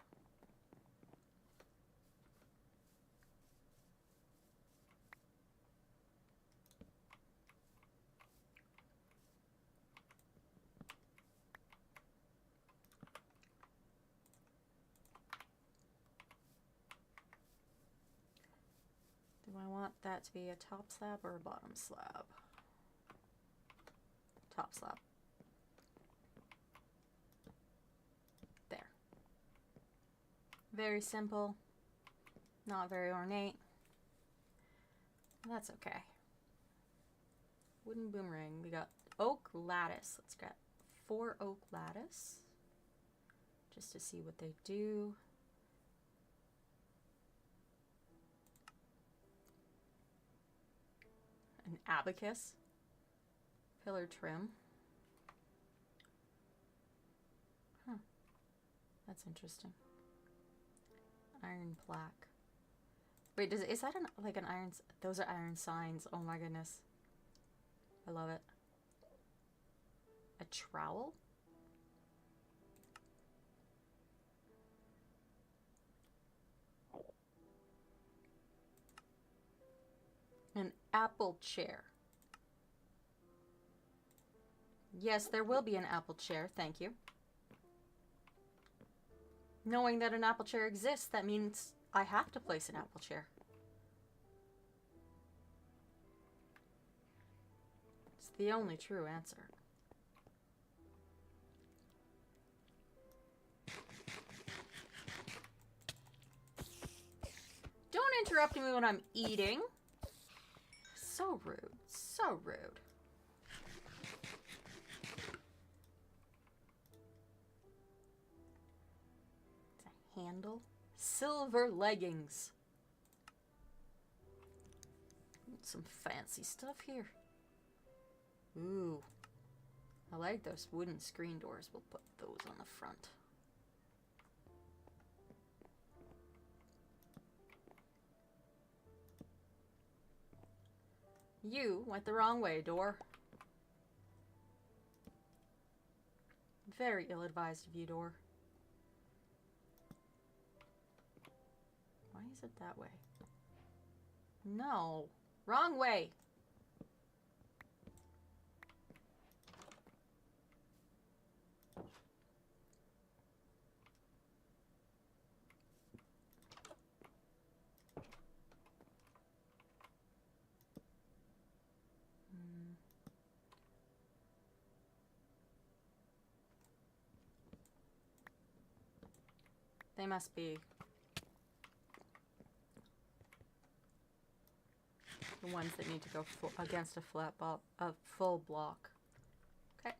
Do I want that to be a top slab or a bottom slab? Top slab. There. Very simple. Not very ornate. That's okay. Wooden boomerang. We got oak lattice. Let's get 4 oak lattice. Just to see what they do. An abacus, pillar trim. Huh, that's interesting. Iron plaque. Wait, is that like an iron? Those are iron signs. Oh my goodness, I love it. A trowel. An apple chair. Yes, there will be an apple chair, thank you. Knowing that an apple chair exists, that means I have to place an apple chair. It's the only true answer. Don't interrupt me when I'm eating. So rude. So rude. It's a handle. Silver leggings. Some fancy stuff here. Ooh. I like those wooden screen doors. We'll put those on the front. You went the wrong way, door. Very ill-advised of you, door. is it that way? No. Wrong way. They must be the ones that need to go against a flat ball, a full block. Okay.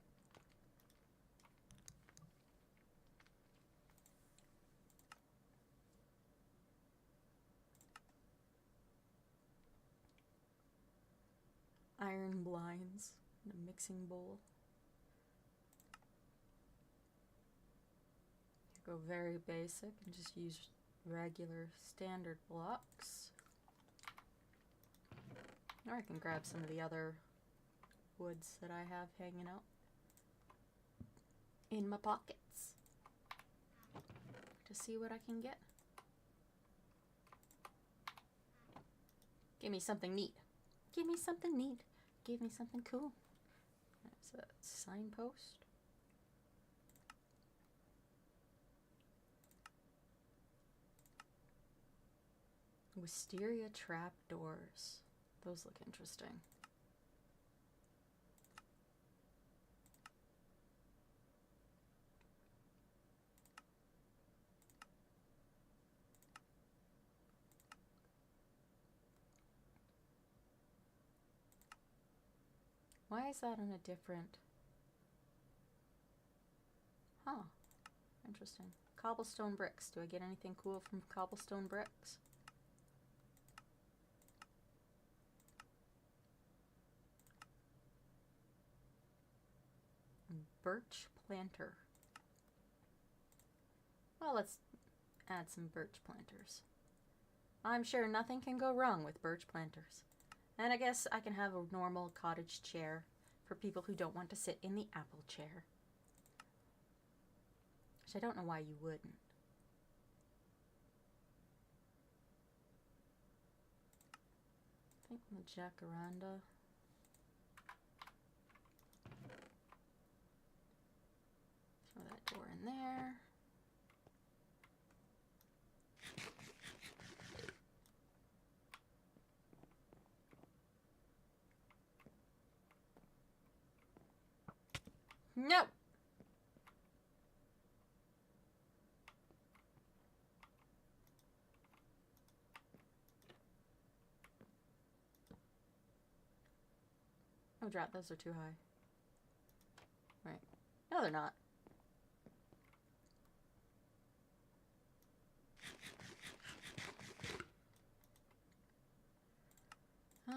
Iron blinds in a mixing bowl. Go very basic and just use regular standard blocks. Or I can grab some of the other woods that I have hanging out in my pockets to see what I can get. Give me something neat. Give me something neat. Give me something cool. That's a signpost. Wisteria trapdoors. Those look interesting. Why is that on a different... Huh. Interesting. Cobblestone bricks. Do I get anything cool from cobblestone bricks? Birch planter. Well, let's add some birch planters. I'm sure nothing can go wrong with birch planters. And I guess I can have a normal cottage chair for people who don't want to sit in the apple chair. Which I don't know why you wouldn't. I think the jacaranda. Throw that door in there. No! Oh, drat, those are too high. Right. No, they're not.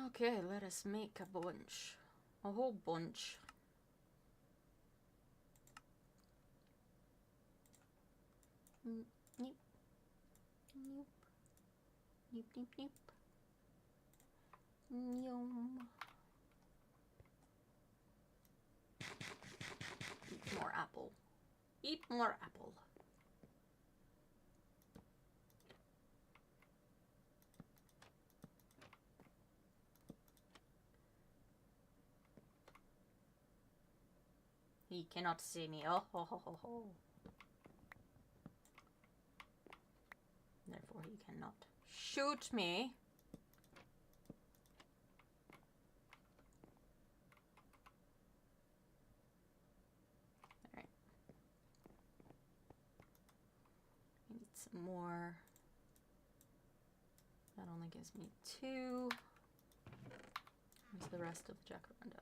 Okay, let us make a bunch. A whole bunch. Neep. Neep. Neep, neep, neep. Yum. Eat more apple. Eat more apple. He cannot see me. Oh, ho, ho, ho, ho. Therefore, he cannot shoot me. Alright. I need some more. That only gives me 2. Where's the rest of the jacaranda?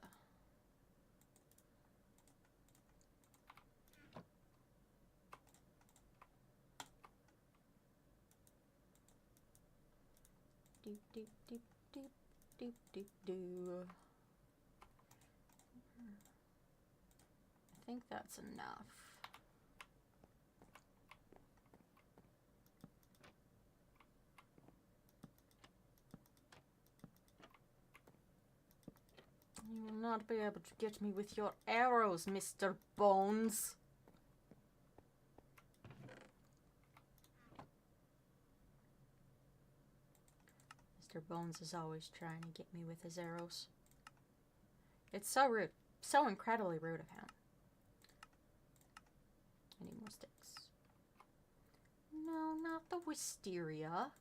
Doop, doop, doop, doop, doop, doop, doo. I think that's enough. You will not be able to get me with your arrows, Mr. Bones. Mr. Bones is always trying to get me with his arrows. It's so rude. So incredibly rude of him. I need more sticks. No, not the wisteria.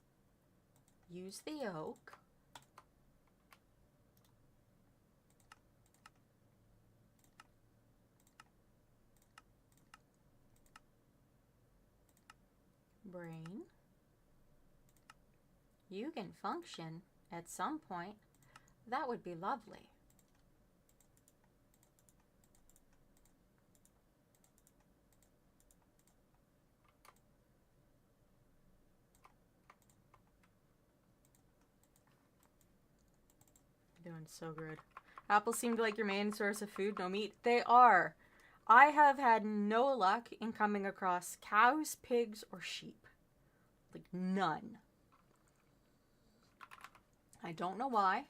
Use the oak. Brain. You can function at some point. That would be lovely. You're doing so good. Apples seem like your main source of food, no meat. They are. I have had no luck in coming across cows, pigs, or sheep. Like, none. I don't know why,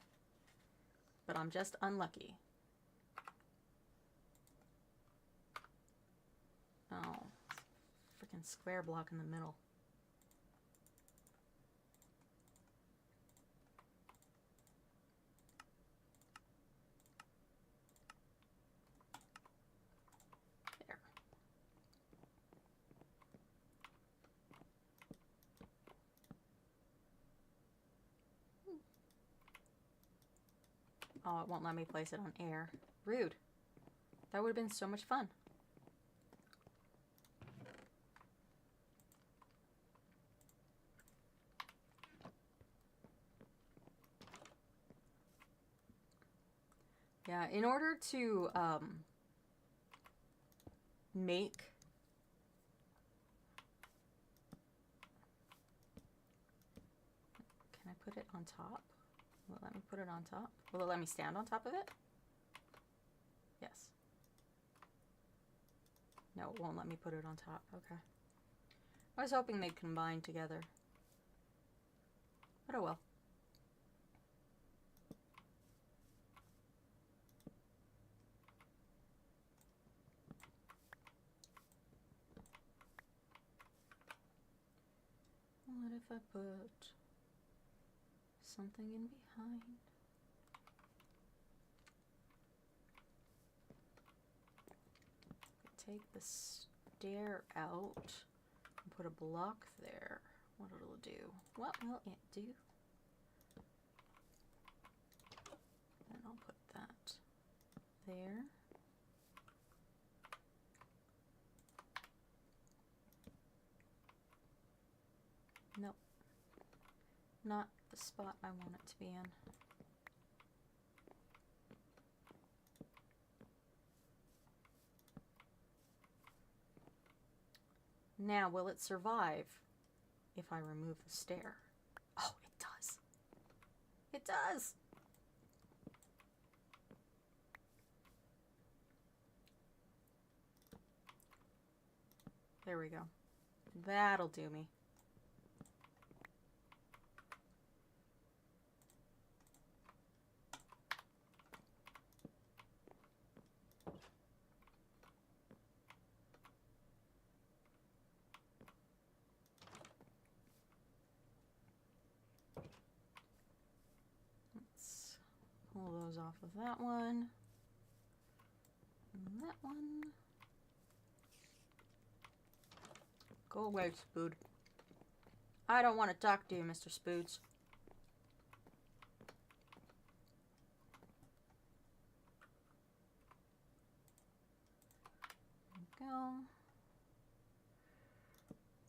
but I'm just unlucky. Oh, freaking square block in the middle. There. Oh, it won't let me place it on air. Rude. That would have been so much fun. Yeah, in order to make can I put it on top? Will it let me put it on top? Will it let me stand on top of it? Yes. No, it won't let me put it on top. Okay. I was hoping they'd combine together. But oh well. What if I put something in behind? Take the stair out and put a block there. What it'll do? What will it do? And I'll put that there. Nope. Not the spot I want it to be in. Now, will it survive if I remove the stair? Oh, it does. It does. There we go. That'll do me. Pull those off of that one. And that one. Go away, Spood. I don't want to talk to you, Mr. Spoods. There we go.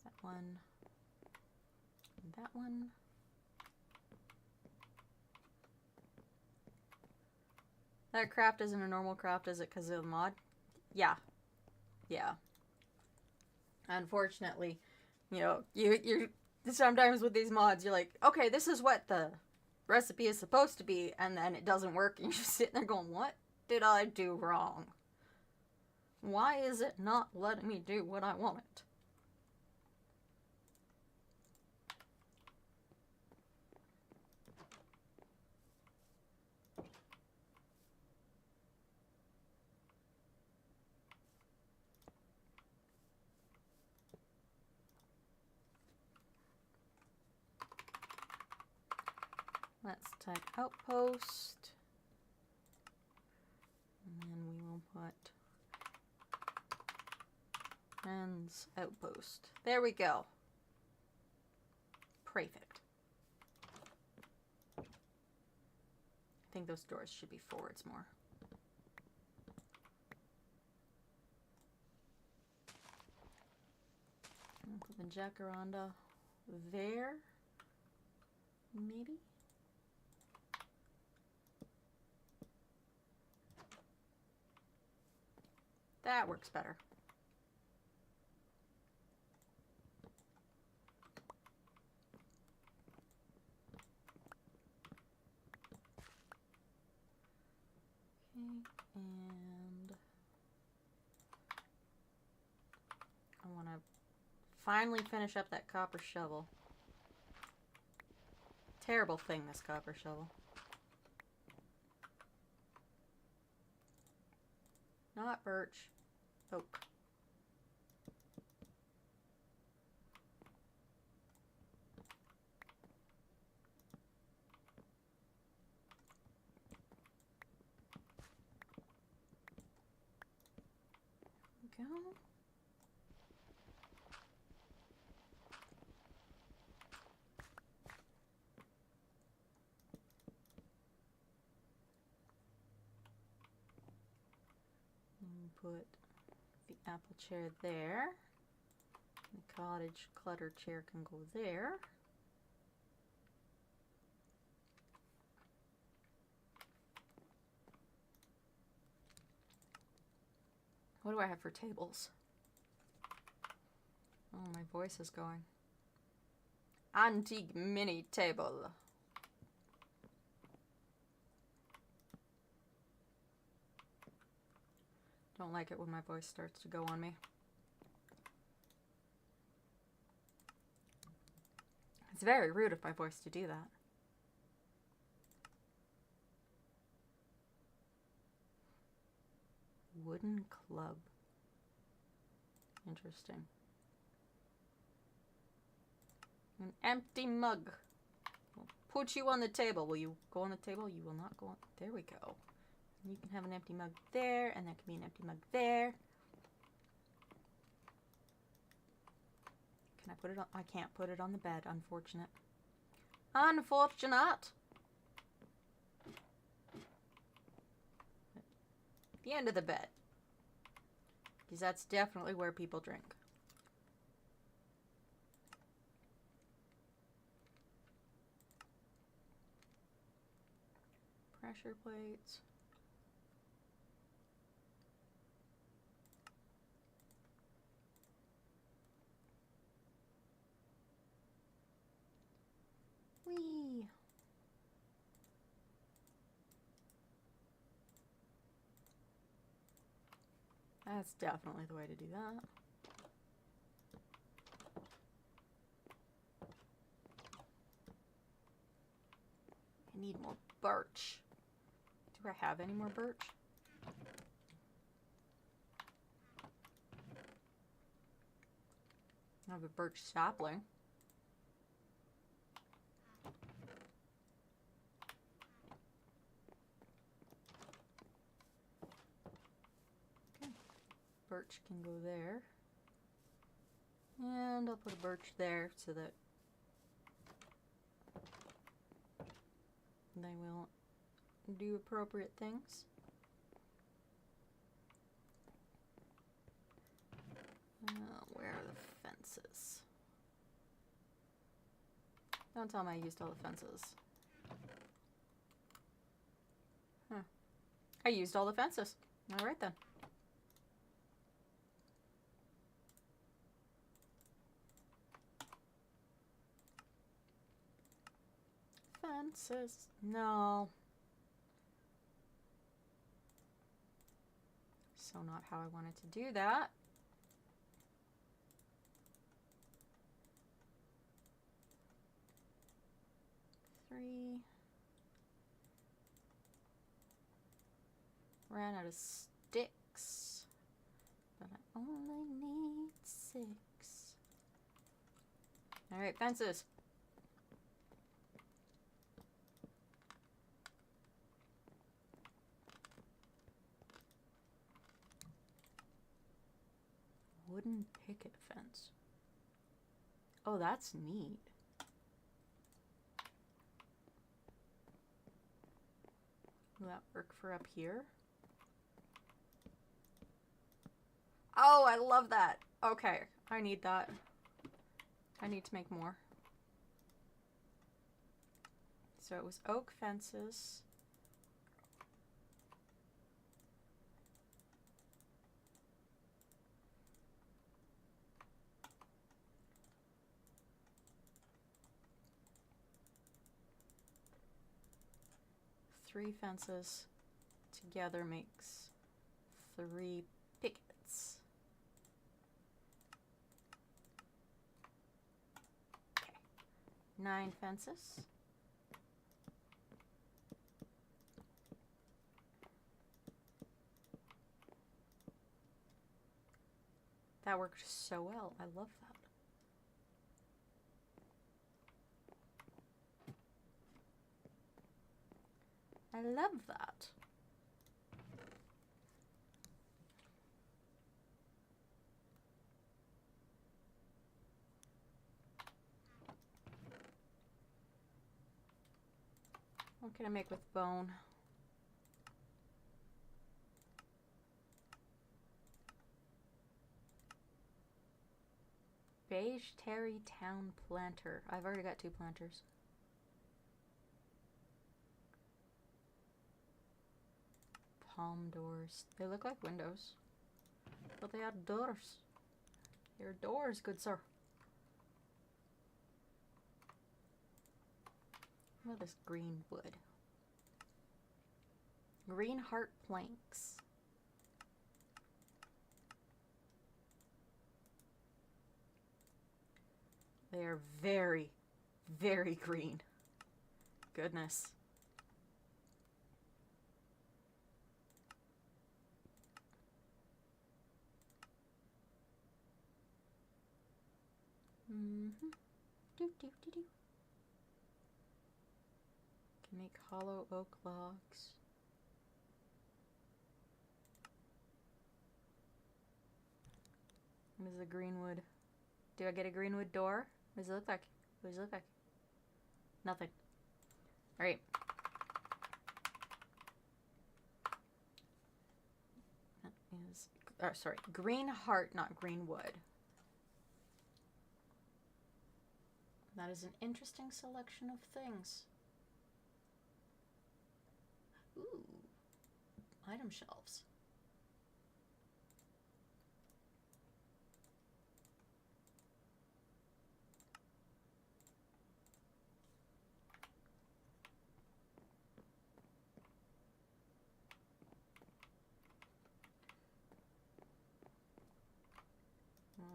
That one. And that one. That craft isn't a normal craft, is it, because of the mod? Yeah. Yeah. Unfortunately, you know, you're sometimes with these mods, you're like, okay, this is what the recipe is supposed to be, and then it doesn't work, and you're just sitting there going, what did I do wrong? Why is it not letting me do what I want it? type outpost. And then we will put friends outpost. There we go. Perfect. I think those doors should be forwards more. I'll put the jacaranda there. Maybe. That works better. Okay, and I want to finally finish up that copper shovel. Terrible thing, this copper shovel. Not birch, oak. There we go. Put the apple chair there. The cottage clutter chair can go there. What do I have for tables? Oh, my voice is going. Antique mini table. Don't like it when my voice starts to go on me. It's very rude of my voice to do that. Wooden club. Interesting. An empty mug. We'll put you on the table. Will you go on the table? You will not go on. There we go. You can have an empty mug there, and there can be an empty mug there. Can I put it on? I can't put it on the bed. Unfortunate. Unfortunate. The end of the bed. Because that's definitely where people drink. Pressure plates. Whee! That's definitely the way to do that. I need more birch. Do I have any more birch? I have a birch sapling. Okay. Birch can go there. And I'll put a birch there so that they will do appropriate things. Where are the fences? Don't tell me I used all the fences. Huh. I used all the fences. Alright then. Fences. No. So not how I wanted to do that. Three. Ran out of sticks. But I only need 6. Alright, fences. Wooden picket fence. Oh, that's neat. Will that work for up here? Oh, I love that. Okay, I need that. I need to make more. So it was oak fences. Three fences together makes 3 pickets. Okay. 9 fences. That worked so well. I love that. I love that. What can I make with bone? Beige Terry Town Planter. I've already got 2 planters. Palm doors. They look like windows, but they are doors. They're doors, good sir. What about this green wood? Green heart planks. They are very, very green. Goodness. Do do do do. Can make hollow oak logs. What is a greenwood? Do I get a greenwood door? What does it look like? What does it look like? Nothing. Alright. That is, sorry, green heart, not green wood. That is an interesting selection of things. Ooh. Item shelves.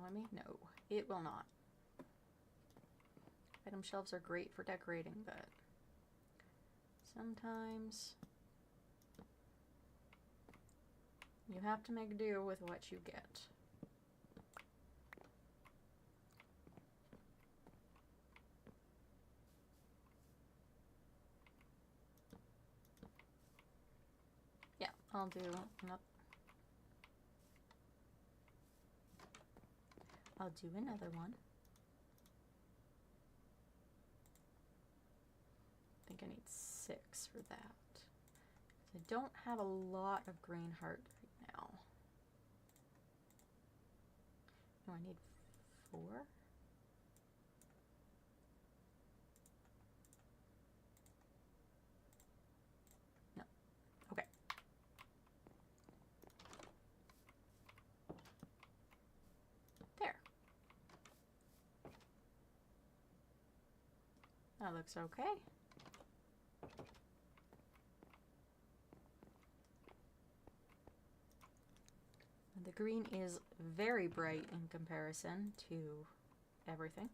Let me know. It will not. Item shelves are great for decorating, but sometimes you have to make do with what you get. Yeah, I'll do I'll do another one. I think I need 6 for that. I don't have a lot of green heart right now. No, I need 4. No. Okay. There. That looks okay. The green is very bright in comparison to everything.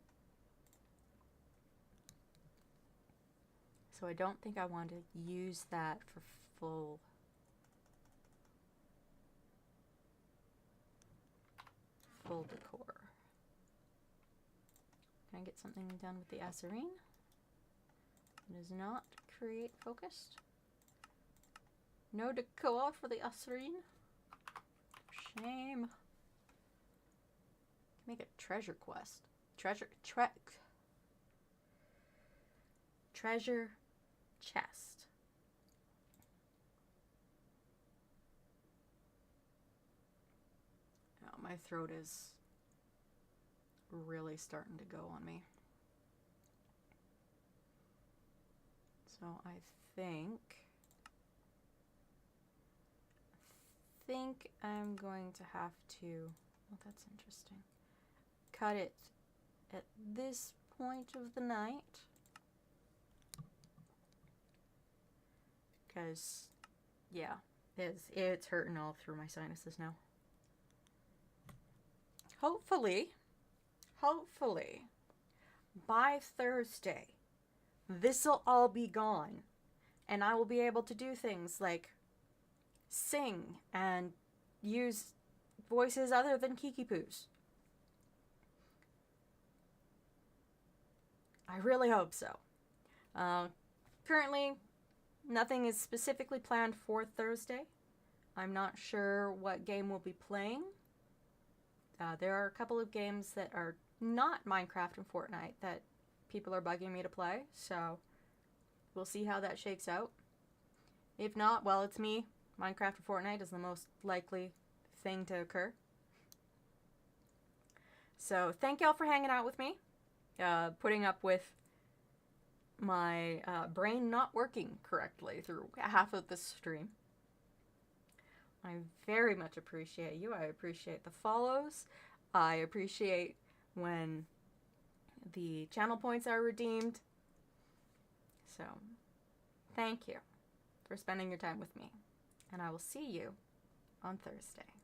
So I don't think I want to use that for full decor. Can I get something done with the acerine? It is not create focused. No decor for the acerine. Shame. Make a treasure quest. Treasure chest. Oh, my throat is really starting to go on me. So I think I'm going to have to, well, that's interesting, cut it at this point of the night, because yeah, it's hurting all through my sinuses now. Hopefully by Thursday this'll all be gone and I will be able to do things like sing and use voices other than Kiki Poo's. I really hope so. Currently, nothing is specifically planned for Thursday. I'm not sure what game we'll be playing. There are a couple of games that are not Minecraft and Fortnite that people are bugging me to play, so we'll see how that shakes out. If not, well, it's me. Minecraft or Fortnite is the most likely thing to occur. So thank y'all for hanging out with me, putting up with my brain not working correctly through half of the stream. I very much appreciate you. I appreciate the follows. I appreciate when the channel points are redeemed. So thank you for spending your time with me. And I will see you on Thursday.